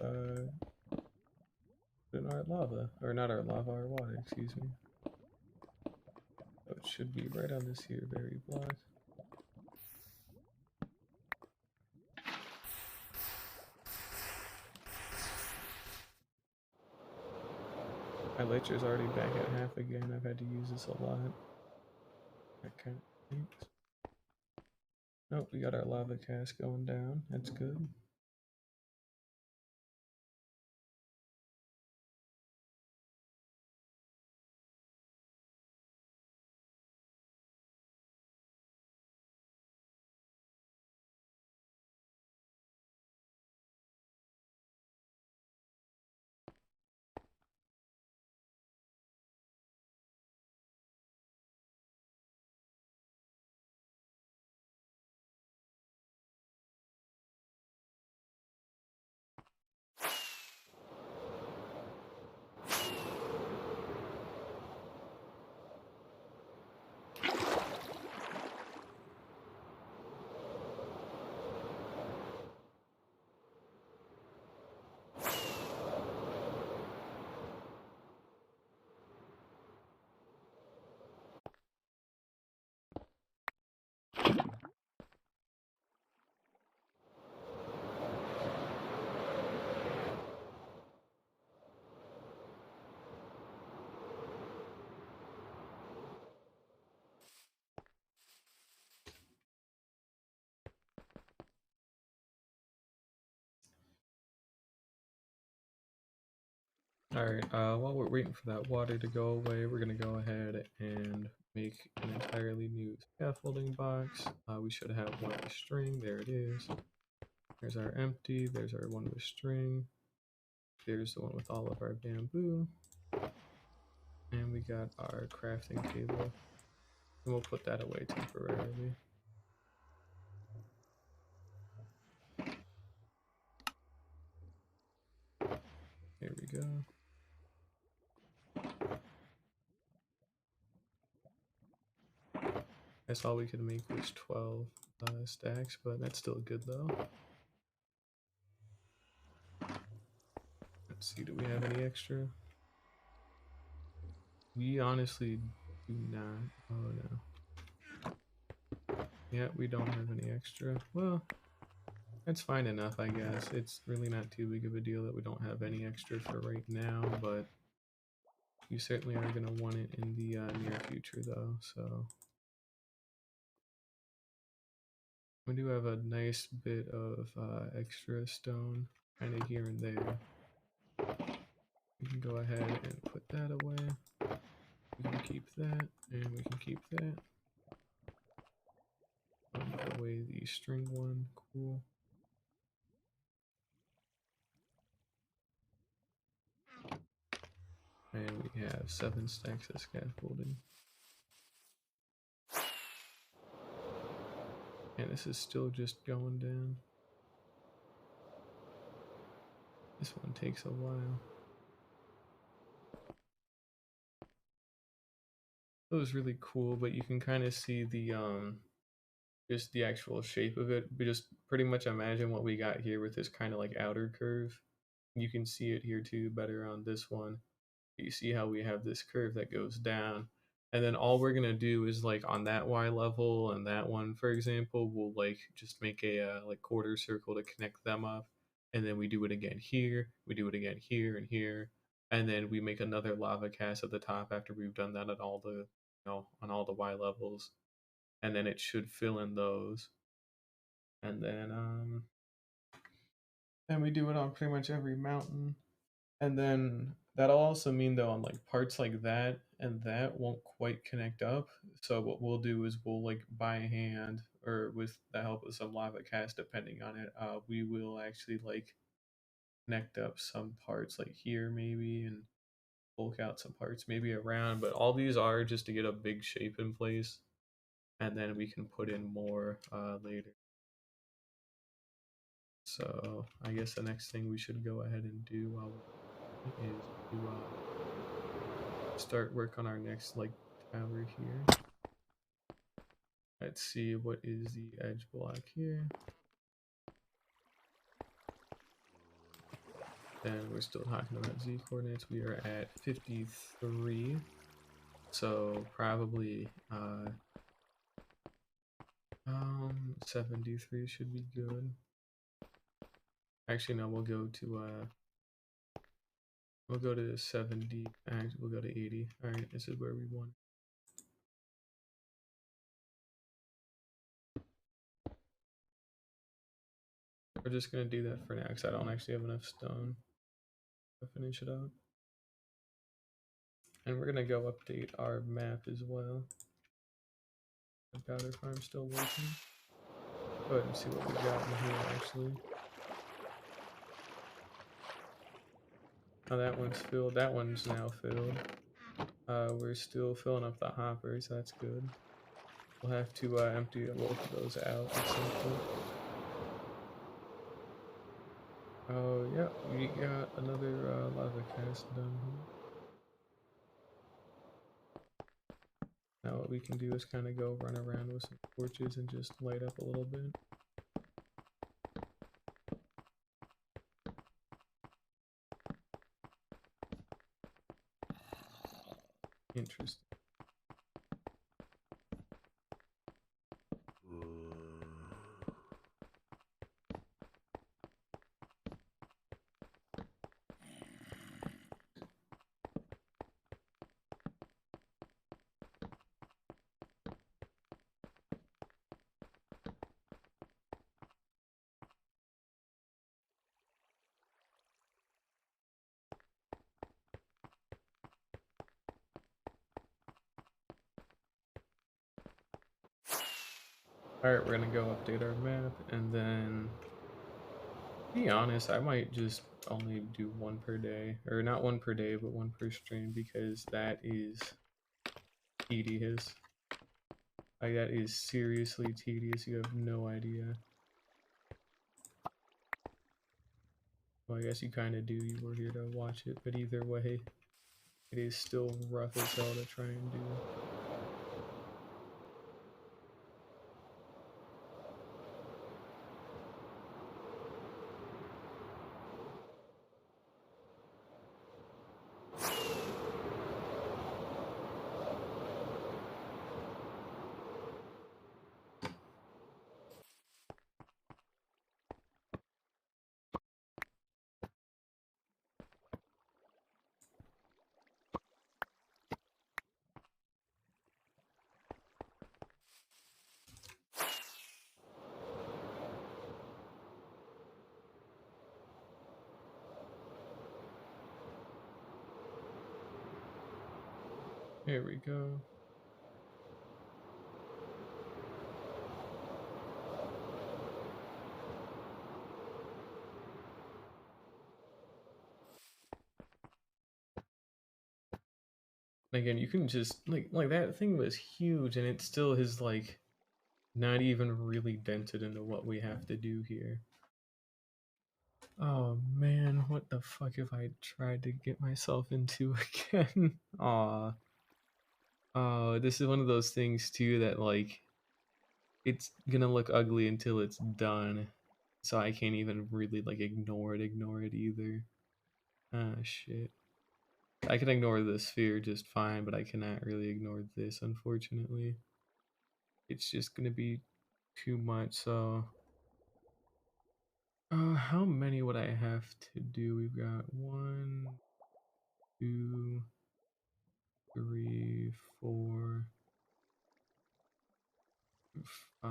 put in our lava, or not our lava, our water, excuse me. So it should be right on this here very block. My ledger's already back at half again. I've had to use this a lot. That kind of stinks. Nope, we got our lava cast going down. That's good. Alright, while we're waiting for that water to go away, we're gonna go ahead and make an entirely new scaffolding box. We should have one with string, there it is. There's our empty, there's our one with string. There's the one with all of our bamboo. And we got our crafting table. And we'll put that away temporarily. Here we go. I saw we could make was 12 stacks, but that's still good though. Let's see, do we have any extra? We honestly do not. Oh no. Yeah, we don't have any extra. Well, that's fine enough, I guess. It's really not too big of a deal that we don't have any extra for right now, but you certainly are going to want it in the near future though, so. We do have a nice bit of extra stone kind of here and there. We can go ahead and put that away. We can keep that, and we can keep that. Put away the string one, cool. And we have 7 stacks of scaffolding. And this is still just going down. This one takes a while. It was really cool, but you can kind of see the just the actual shape of it. But just pretty much imagine what we got here with this kind of like outer curve. You can see it here too better on this one. You see how we have this curve that goes down, And then all we're gonna do is like on that Y level and that one, for example, we'll like just make a like quarter circle to connect them up, and then we do it again here, we do it again here and here, and then we make another lava cast at the top after we've done that at all the on all the Y levels, and then it should fill in those, and then we do it on pretty much every mountain. And then that'll also mean though on like parts like that and that won't quite connect up. So what we'll do is we'll like by hand or with the help of some lava cast depending on it, we will actually like connect up some parts like here maybe and bulk out some parts maybe around. But all these are just to get a big shape in place, and then we can put in more later. So I guess the next thing we should go ahead and do is to start work on our next like tower here. Let's see what is the edge block here. And we're still talking about z coordinates. We are at 53, so probably 73 should be good. Actually no, we'll go to 70. Actually, we'll go to 80. All right, this is where we want. We're just gonna do that for now because I don't actually have enough stone to finish it out. And we're gonna go update our map as well. The powder farm's still working. Go ahead and see what we got in here actually. Oh, that one's filled. That one's now filled. We're still filling up the hoppers. That's good. We'll have to empty both of those out at some point. Oh, yeah, we got another lava cast done here. Now what we can do is kind of go run around with some torches and just light up a little bit. Interesting. Alright, we're gonna go update our map, and then, to be honest, I might just only do one per day. Or not one per day, but one per stream, because that is tedious. Like, that is seriously tedious, you have no idea. Well, I guess you kind of do, you were here to watch it, but either way, it is still rough as hell to try and do. Here we go. Again, you can just like that thing was huge, and it still is like not even really dented into what we have to do here. Oh man, what the fuck have I tried to get myself into again? Aw. Oh, this is one of those things too that like it's gonna look ugly until it's done. So I can't even really like ignore it either. Ah shit. I can ignore the sphere just fine, but I cannot really ignore this, unfortunately. It's just gonna be too much, so... how many would I have to do? We've got 1, 2, 3, 4, 5,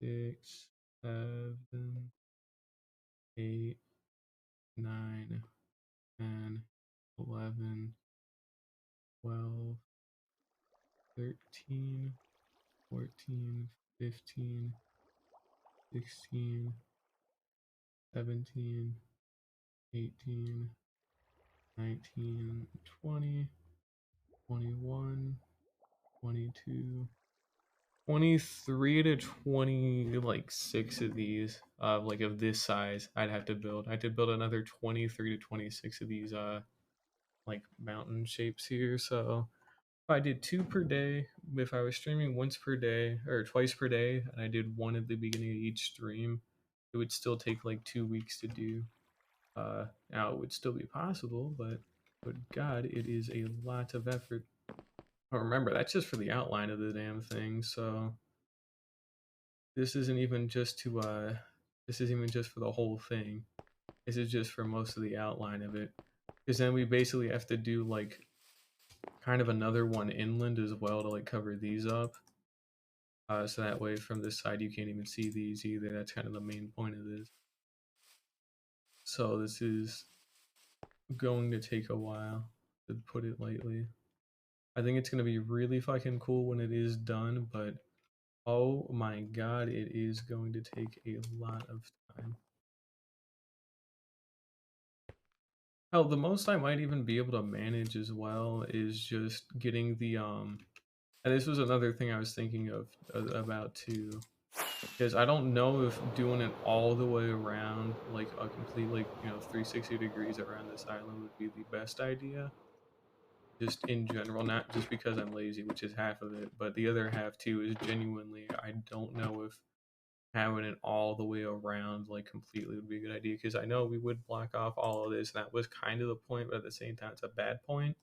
6, 7, 8, 9, 10, 11, 12, 13, 14, 15, 16, 17, 18, 19, 20, 21, 22, 23 to 20, like 6 of these, like of this size, I'd have to build. I'd have to build another 23 to 26 of these, like mountain shapes here. So if I did 2 per day, if I was streaming once per day or twice per day, and I did one at the beginning of each stream, it would still take like 2 weeks to do. Now it would still be possible, but God, it is a lot of effort. Oh, remember, that's just for the outline of the damn thing, so this isn't even just to this isn't even just for the whole thing. This is just for most of the outline of it. Because then we basically have to do like kind of another one inland as well to like cover these up. So that way from this side you can't even see these either. That's kind of the main point of this. So this is going to take a while, to put it lightly. I think it's going to be really fucking cool when it is done, but oh my god, it is going to take a lot of time. Hell, the most I might even be able to manage as well is just getting the and this was another thing I was thinking of about too, because I don't know if doing it all the way around, like a complete, like, 360 degrees around this island would be the best idea. Just in general, not just because I'm lazy, which is half of it, but the other half too is genuinely I don't know if having it all the way around like completely would be a good idea, because I know we would block off all of this, and that was kind of the point, but at the same time it's a bad point.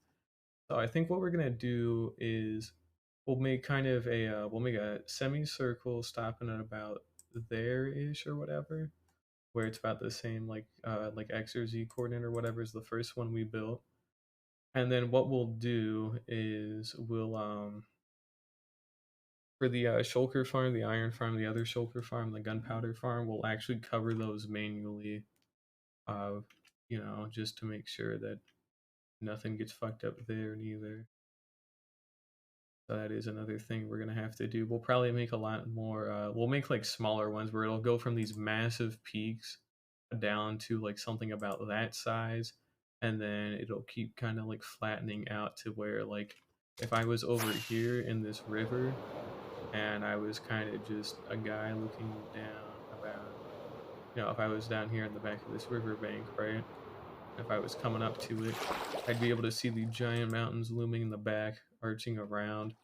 So I think what we're gonna do is we'll make kind of a we'll make a semicircle stopping at about there ish or whatever, where it's about the same like x or z coordinate or whatever is the first one we built. And then what we'll do is we'll for the shulker farm, the iron farm, the other shulker farm, the gunpowder farm, we'll actually cover those manually, uh, just to make sure that nothing gets fucked up there neither. So that is another thing we're gonna have to do. We'll probably make a lot more. We'll make like smaller ones where it'll go from these massive peaks down to like something about that size, and then it'll keep kind of like flattening out to where, like, if I was over here in this river and I was kind of just a guy looking down about, if I was down here in the back of this riverbank, right? If I was coming up to it, I'd be able to see the giant mountains looming in the back, arching around,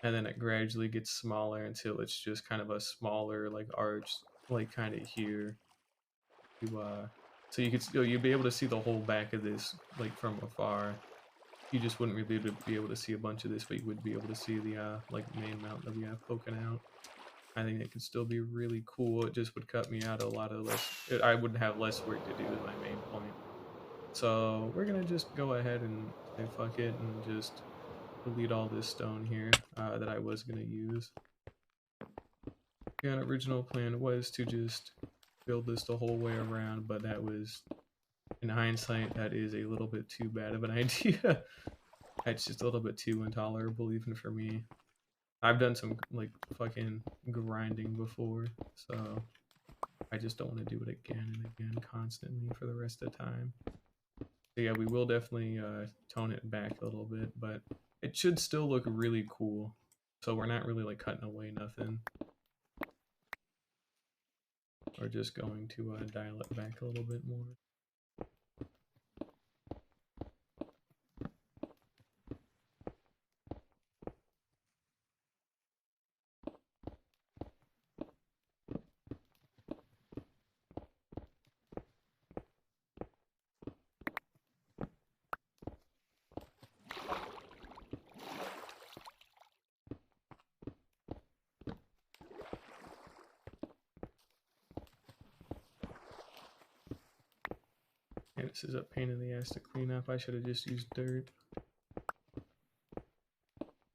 and then it gradually gets smaller until it's just kind of a smaller like arch, like kind of here. So you could still, you'd be able to see the whole back of this like from afar. You just wouldn't really be able to see a bunch of this, but you would be able to see the like main mountain that we have poking out. I think it could still be really cool. It just would cut me out a lot of less. I would have less work to do is my main point. So we're gonna just go ahead and say fuck it and just delete all this stone here that I was gonna use. Yeah, an original plan was to just build this the whole way around, but that was, in hindsight, that is a little bit too bad of an idea. It's just a little bit too intolerable even for me. I've done some like fucking grinding before, so I just don't want to do it again and again constantly for the rest of the time. So yeah, we will definitely tone it back a little bit, but it should still look really cool. So we're not really like cutting away nothing. We're just going to dial it back a little bit more. This is a pain in the ass to clean up. I should have just used dirt.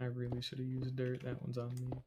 I really should have used dirt. That one's on me.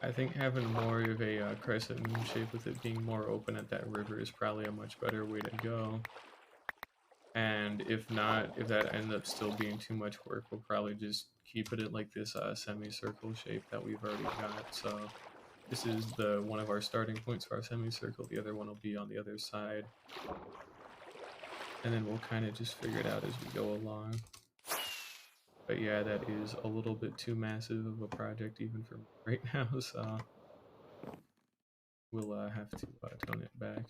I think having more of a crescent moon shape with it being more open at that river is probably a much better way to go. And if not, if that ends up still being too much work, we'll probably just keep it at like this semicircle shape that we've already got. So this is the one of our starting points for our semicircle. The other one will be on the other side. And then we'll kind of just figure it out as we go along. But yeah, that is a little bit too massive of a project even for me right now, so we'll have to tone it back.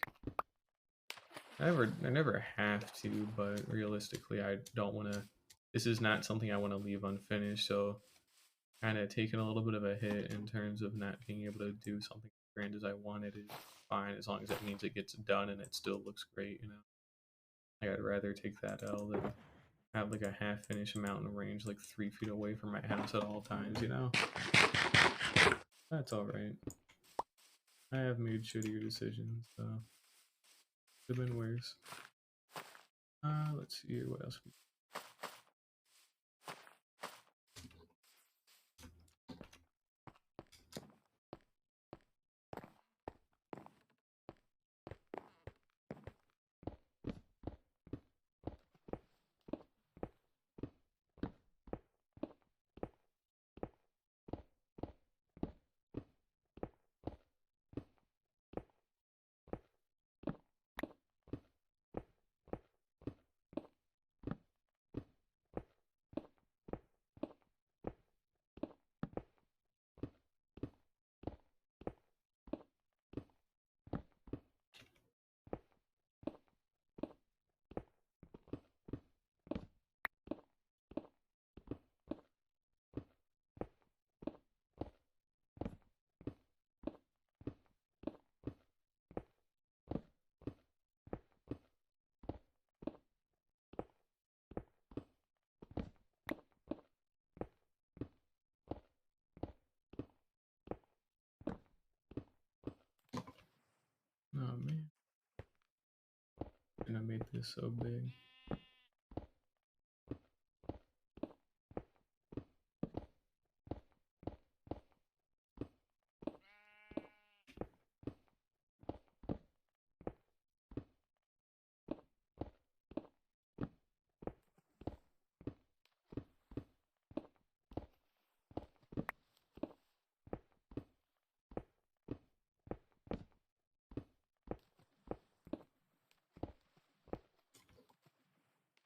I never have to, but realistically, I don't want to. This is not something I want to leave unfinished, so kind of taking a little bit of a hit in terms of not being able to do something as grand as I wanted is fine, as long as that means it gets done and it still looks great, you know. Like, I'd rather take that L than have like a half-finished mountain range like 3 feet away from my house at all times, you know? That's alright. I have made shittier decisions, so could have been worse. Let's see here, what else we Oh man. And I made this so big.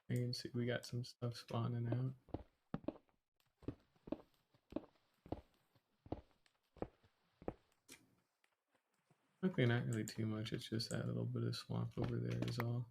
You can see we got some stuff spawning out. Okay, not really too much, it's just that little bit of swamp over there is all.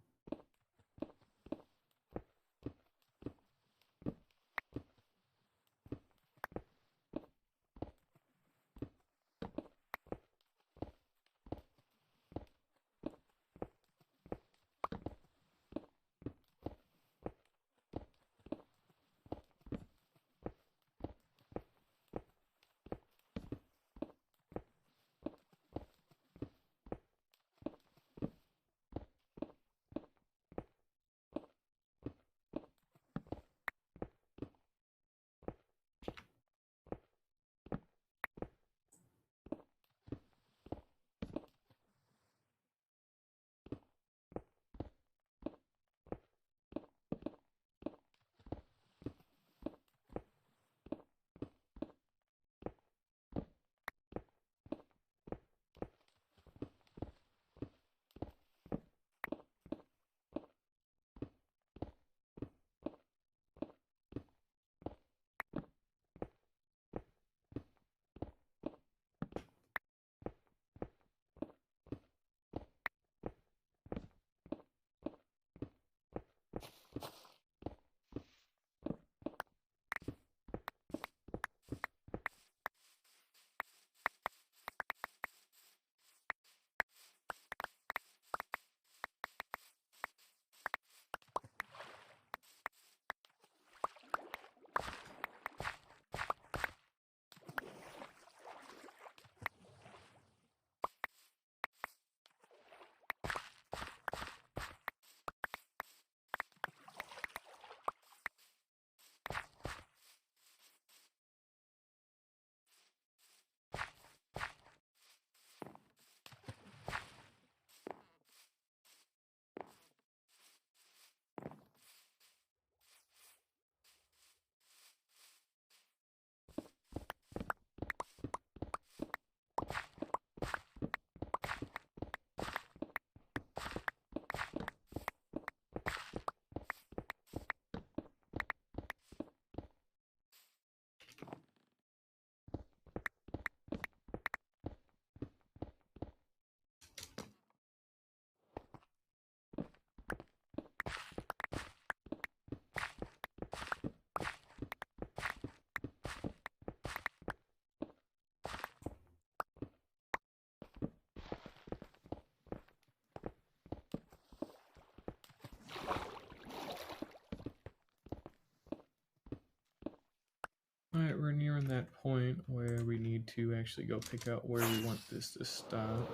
that point where we need to actually go pick out where we want this to stop.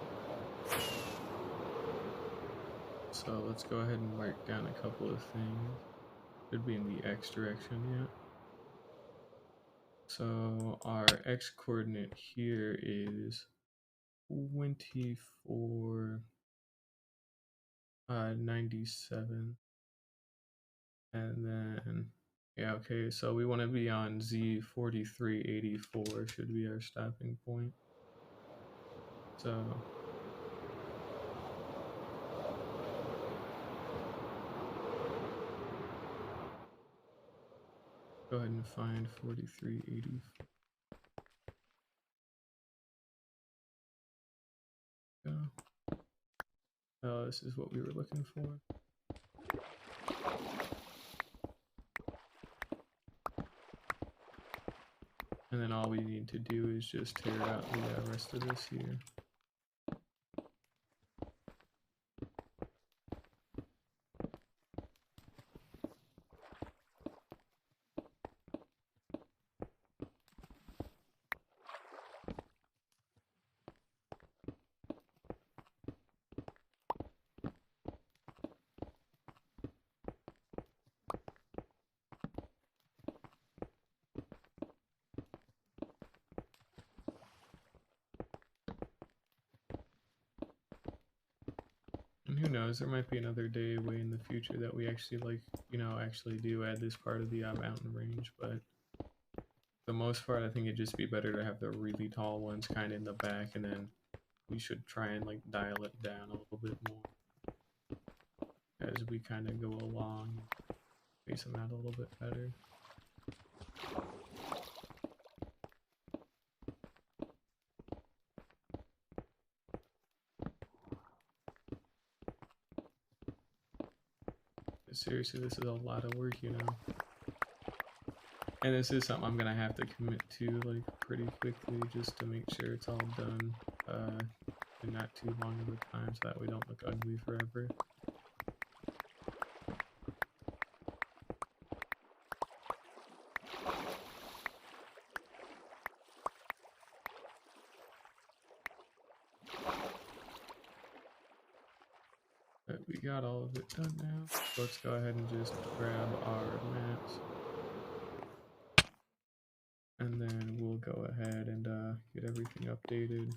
So let's go ahead and mark down a couple of things. Should be in the X direction, yeah. So our X coordinate here is 24, 97. And then, yeah, okay, so we want to be on Z 4384 should be our stopping point. So go ahead and find 4384. Oh, this is what we were looking for. And then all we need to do is just tear out the rest of this here. And who knows, there might be another day way in the future that we actually actually do add this part of the mountain range, but for the most part, I think it'd just be better to have the really tall ones kind of in the back, and then we should try and like dial it down a little bit more as we kind of go along, space them out a little bit better. Seriously, this is a lot of work, you know. And this is something I'm gonna have to commit to like pretty quickly just to make sure it's all done in not too long of a time so that we don't look ugly forever. But we got all of it done now. So let's go ahead and just grab our maps. And then we'll go ahead and get everything updated.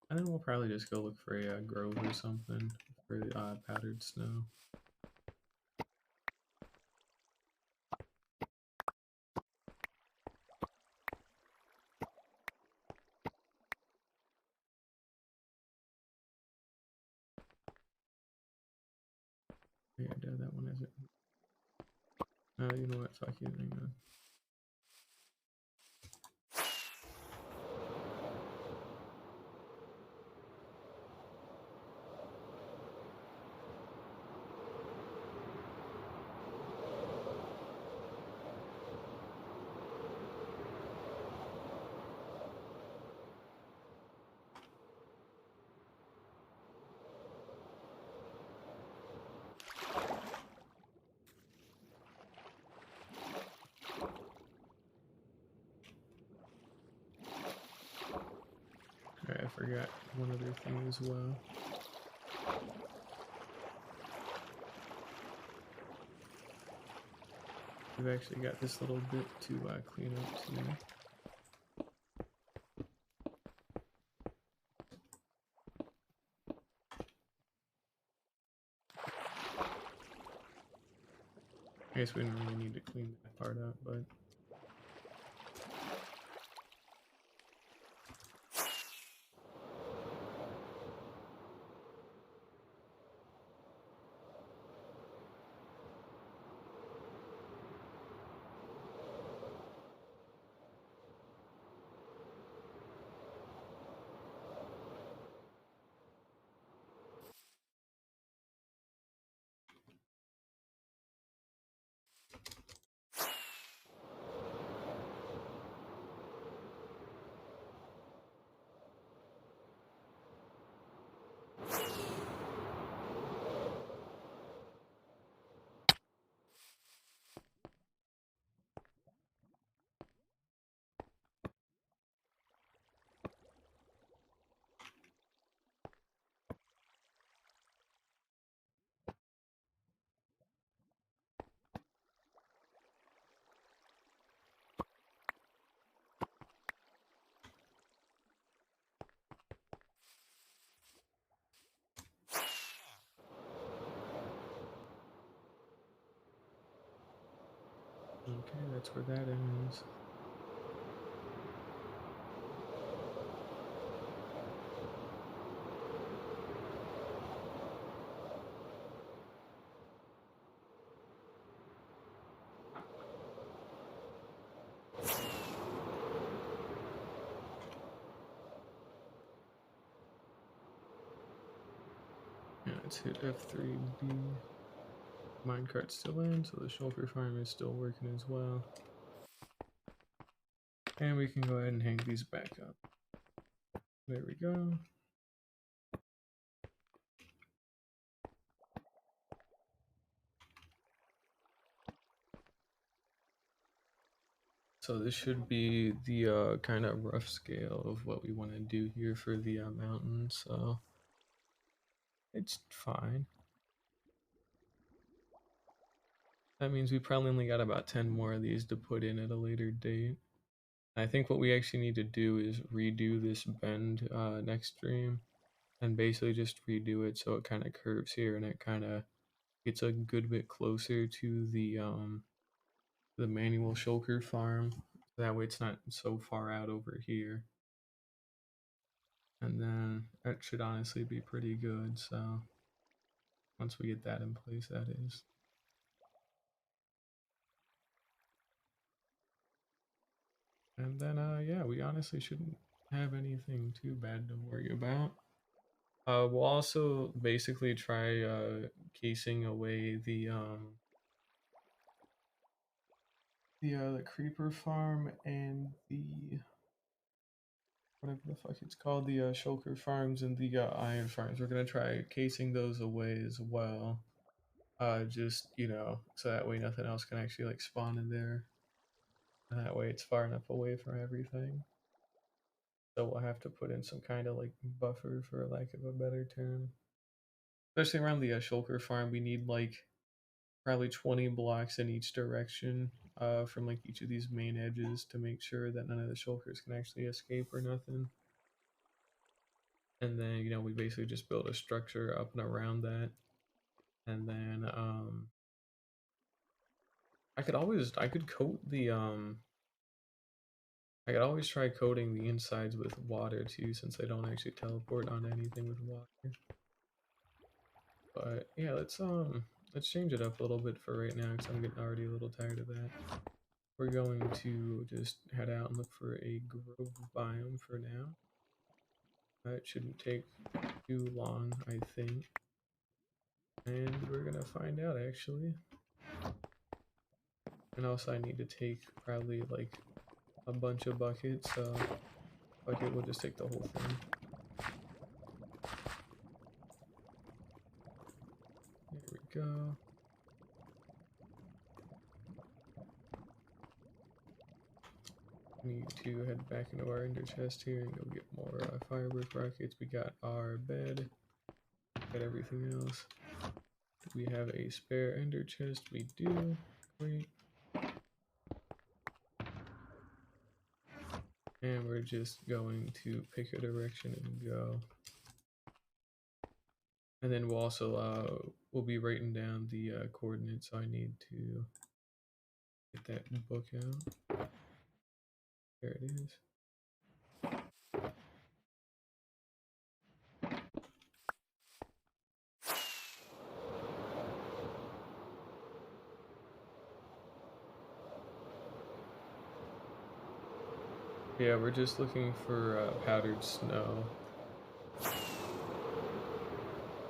And then we'll probably just go look for a grove or something for the powdered snow. Yeah, that one isn't. Oh, you know what? Fuck you. Hang on. Alright, I forgot one other thing as well. We've actually got this little bit to clean up too. I guess we didn't really need to clean that part up, but Okay, that's where that ends. Yeah, let's hit F3B. Minecart's still in, so the shulker farm is still working as well. And we can go ahead and hang these back up. There we go. So this should be the kind of rough scale of what we want to do here for the mountain, so it's fine. That means we probably only got about 10 more of these to put in at a later date. I think what we actually need to do is redo this bend next stream and basically just redo it so it kind of curves here and it kind of gets a good bit closer to the manual shulker farm. That way it's not so far out over here. And then that should honestly be pretty good, so once we get that in place, that is. And then yeah, we honestly shouldn't have anything too bad to worry about. We'll also basically try casing away the creeper farm and the whatever the fuck it's called, the shulker farms and the iron farms. We're gonna try casing those away as well. Just so that way nothing else can actually like spawn in there. And that way it's far enough away from everything. So we'll have to put in some kind of like buffer, for lack of a better term. Especially around the shulker farm, we need like probably 20 blocks in each direction from like each of these main edges to make sure that none of the shulkers can actually escape or nothing. And then we basically just build a structure up and around that. And then I could coat the I could always try coating the insides with water too, since they don't actually teleport onto anything with water. But yeah, let's change it up a little bit for right now, because I'm getting already a little tired of that. We're going to just head out and look for a grove biome for now. That shouldn't take too long, I think. And we're gonna find out actually. And also I need to take probably like a bunch of buckets, so bucket will just take the whole thing. There we go. Need to head back into our ender chest here and go get more firework rockets. We got our bed, got everything else. Do we have a spare ender chest? We do. Great. And we're just going to pick a direction and go. And then we'll also we'll be writing down the coordinates, so I need to get that book out. There it is. Yeah, we're just looking for powdered snow.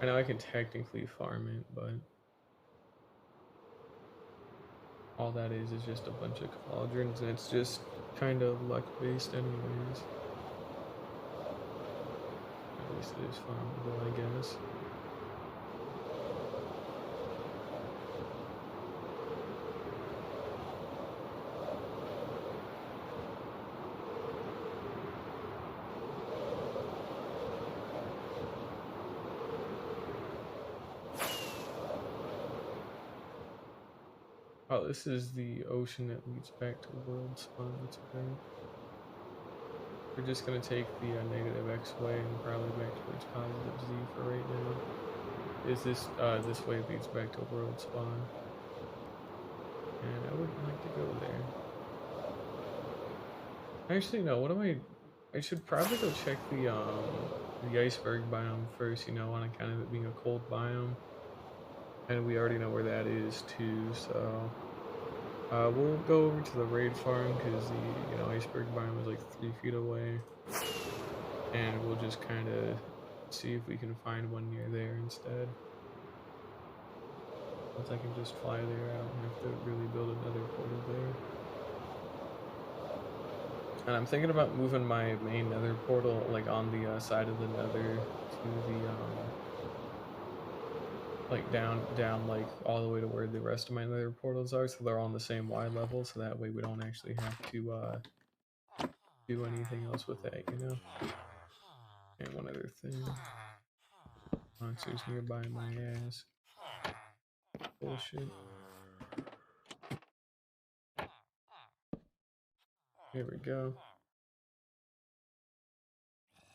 I know I can technically farm it, but all that is just a bunch of cauldrons, and it's just kind of luck based anyways. At least it is farmable, I guess. Oh, this is the ocean that leads back to world spawn. That's okay. We're just gonna take the negative X way and probably back towards positive Z for right now. Is this way leads back to world spawn. And I wouldn't like to go there. Actually, no. What am I should probably go check the iceberg biome first. You know, on account of it being a cold biome, and we already know where that is too. So we'll go over to the raid farm because the iceberg biome is like 3 feet away, and we'll just kind of see if we can find one near there instead. Since I can just fly there, I don't have to really build another portal there. And I'm thinking about moving my main nether portal like on the side of the nether to the like down like all the way to where the rest of my nether portals are, so they're all on the same Y level, so that way we don't actually have to do anything else with that, you know? And one other thing. Monsters nearby my ass. Bullshit. Here we go.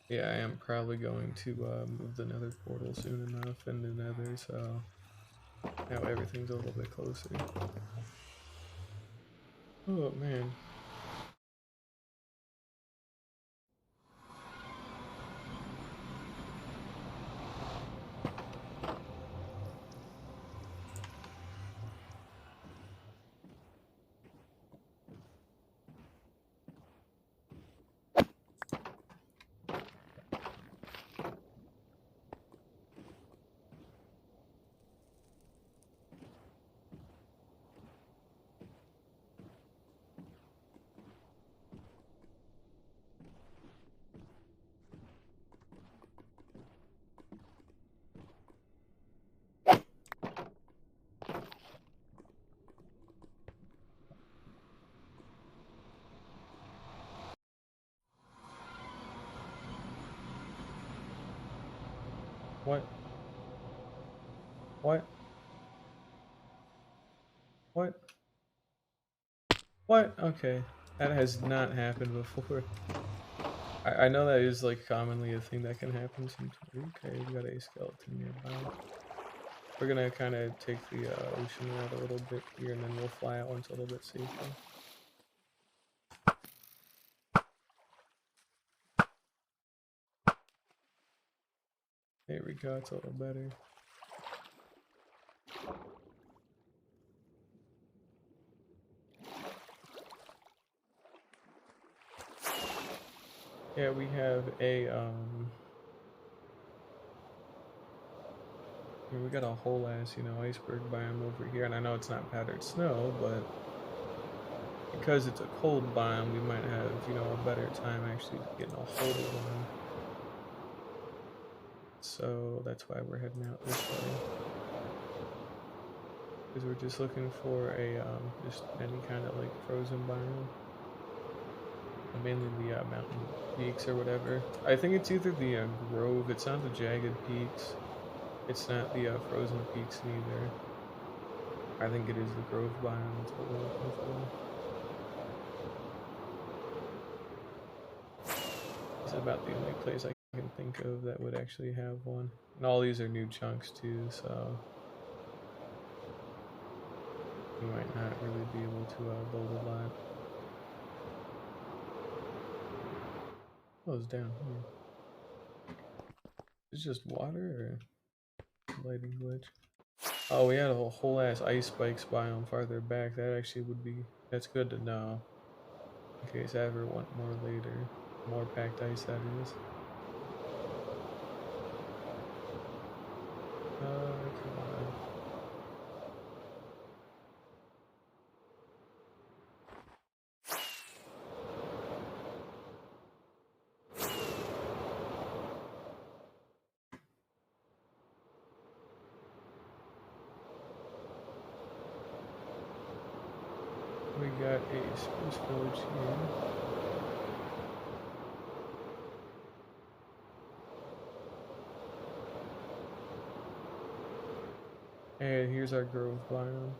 Yeah, I am probably going to move the nether portal soon enough in the nether, so now everything's a little bit closer. Oh man. What? What? What? What? Okay. That has not happened before. I know that is like commonly a thing that can happen sometimes. Okay, we got a skeleton nearby. We're gonna kind of take the ocean route a little bit here, and then we'll fly out once a little bit safer. There we go, it's a little better. Yeah, we have a we got a whole ass, iceberg biome over here, and I know it's not powdered snow, but because it's a cold biome, we might have, a better time actually getting a hold of one. So that's why we're heading out this way. Because we're just looking for a, just any kind of like frozen biome. Mainly the mountain peaks or whatever. I think it's either the grove, it's not the jagged peaks. It's not the frozen peaks neither. I think it is the grove biome, that's what we're looking for. It's about the only place I can think of that would actually have one. And all these are new chunks too, so we might not really be able to build a lot. Oh, it's down here. It's just water or lighting glitch? Oh, we had a whole ass ice spikes biome farther back. That actually would be, that's good to know. In case I ever want more later. More packed ice, that is. Come on. We got a spruce village here. And here's our grove biome.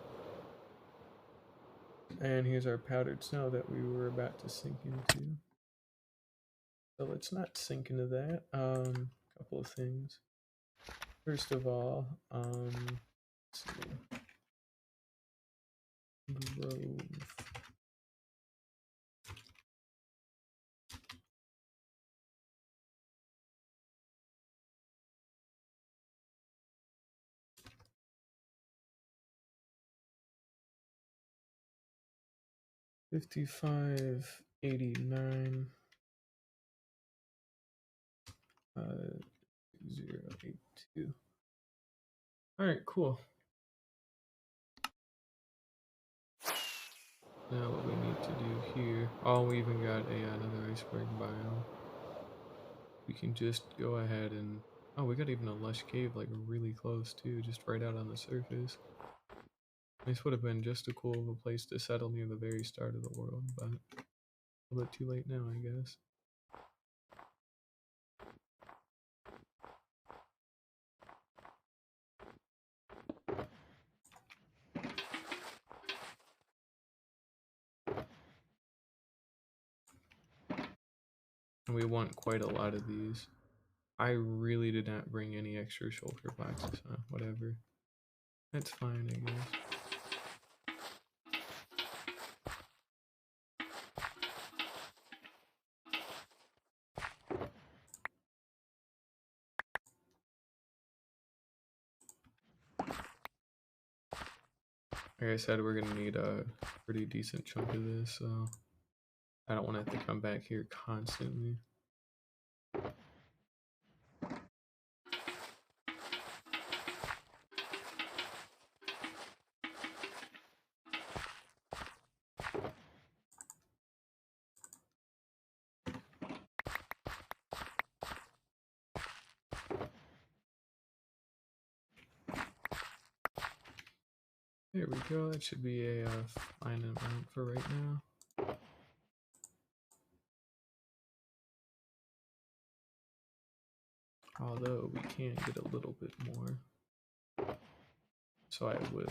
And here's our powdered snow that we were about to sink into. So let's not sink into that. Couple of things. First of all, let's see. Grove. $55.89 082. All right, cool. Now what we need to do here. Oh, we even got another iceberg biome. We can just go ahead and oh, we got even a lush cave like really close too, just right out on the surface. This would have been just a cool of a place to settle near the very start of the world, but a little bit too late now, I guess. And we want quite a lot of these. I really did not bring any extra shulker boxes, huh? Whatever. That's fine, I guess. Like I said, we're gonna need a pretty decent chunk of this, so I don't want to have to come back here constantly. There we go, that should be a fine amount for right now. Although we can get a little bit more. So I will.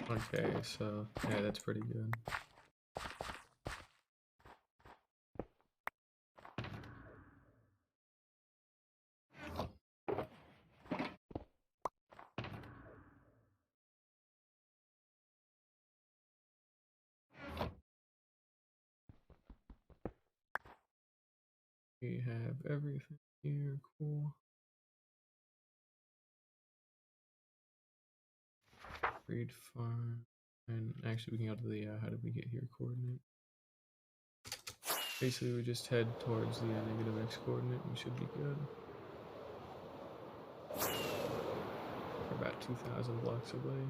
Okay, so yeah, that's pretty good. We have everything here, cool. Breed farm. And actually we can go to the how did we get here coordinate. Basically we just head towards the negative x coordinate and we should be good. We're about 2,000 blocks away.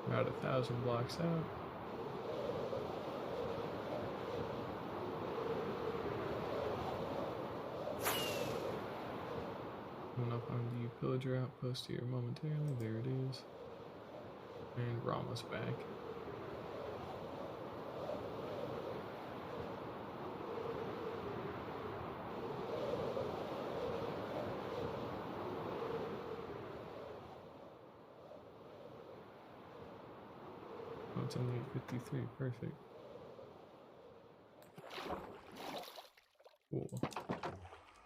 About 1,000 blocks out. Coming up on the pillager outpost here momentarily. There it is. And we're almost back. Oh, it's only 8:53. Perfect. Cool.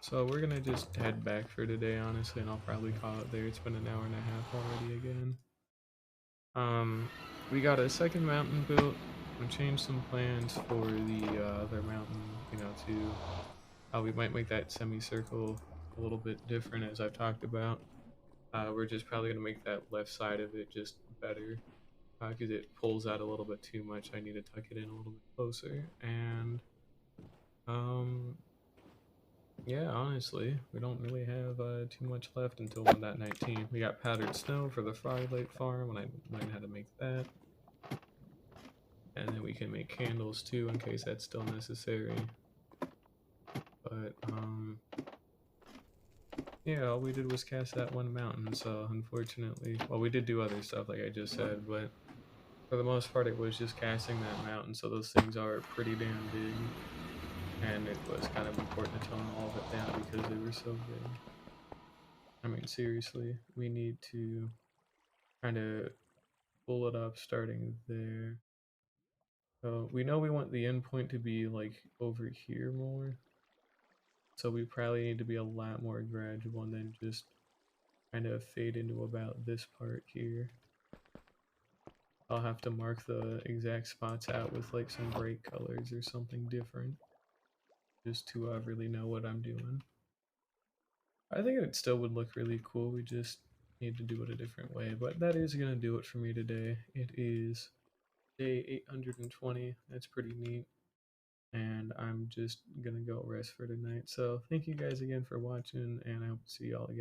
So we're gonna just head back for today, honestly, and I'll probably call it there. It's been an hour and a half already again. We got a second mountain built. We changed some plans for the other mountain, you know, to we might make that semicircle a little bit different, as I've talked about. We're just probably gonna make that left side of it just better. because it pulls out a little bit too much. I need to tuck it in a little bit closer. And um, yeah, honestly, we don't really have too much left until 1.19. We got powdered snow for the Firelight Farm, and I learned how to make that. And then we can make candles too in case that's still necessary. But yeah, all we did was cast that one mountain, so unfortunately, well, we did do other stuff like I just said, but for the most part, it was just casting that mountain, so those things are pretty damn big. And it was kind of important to tone all of it down because they were so big. I mean, seriously, we need to kind of pull it up starting there. So we know we want the endpoint to be like over here more. So we probably need to be a lot more gradual and then just kind of fade into about this part here. I'll have to mark the exact spots out with like some bright colors or something different just to really know what I'm doing. I think it still would look really cool. We just need to do it a different way. But that is going to do it for me today. It is day 820. That's pretty neat. And I'm just going to go rest for tonight. So thank you guys again for watching, and I hope to see y'all again.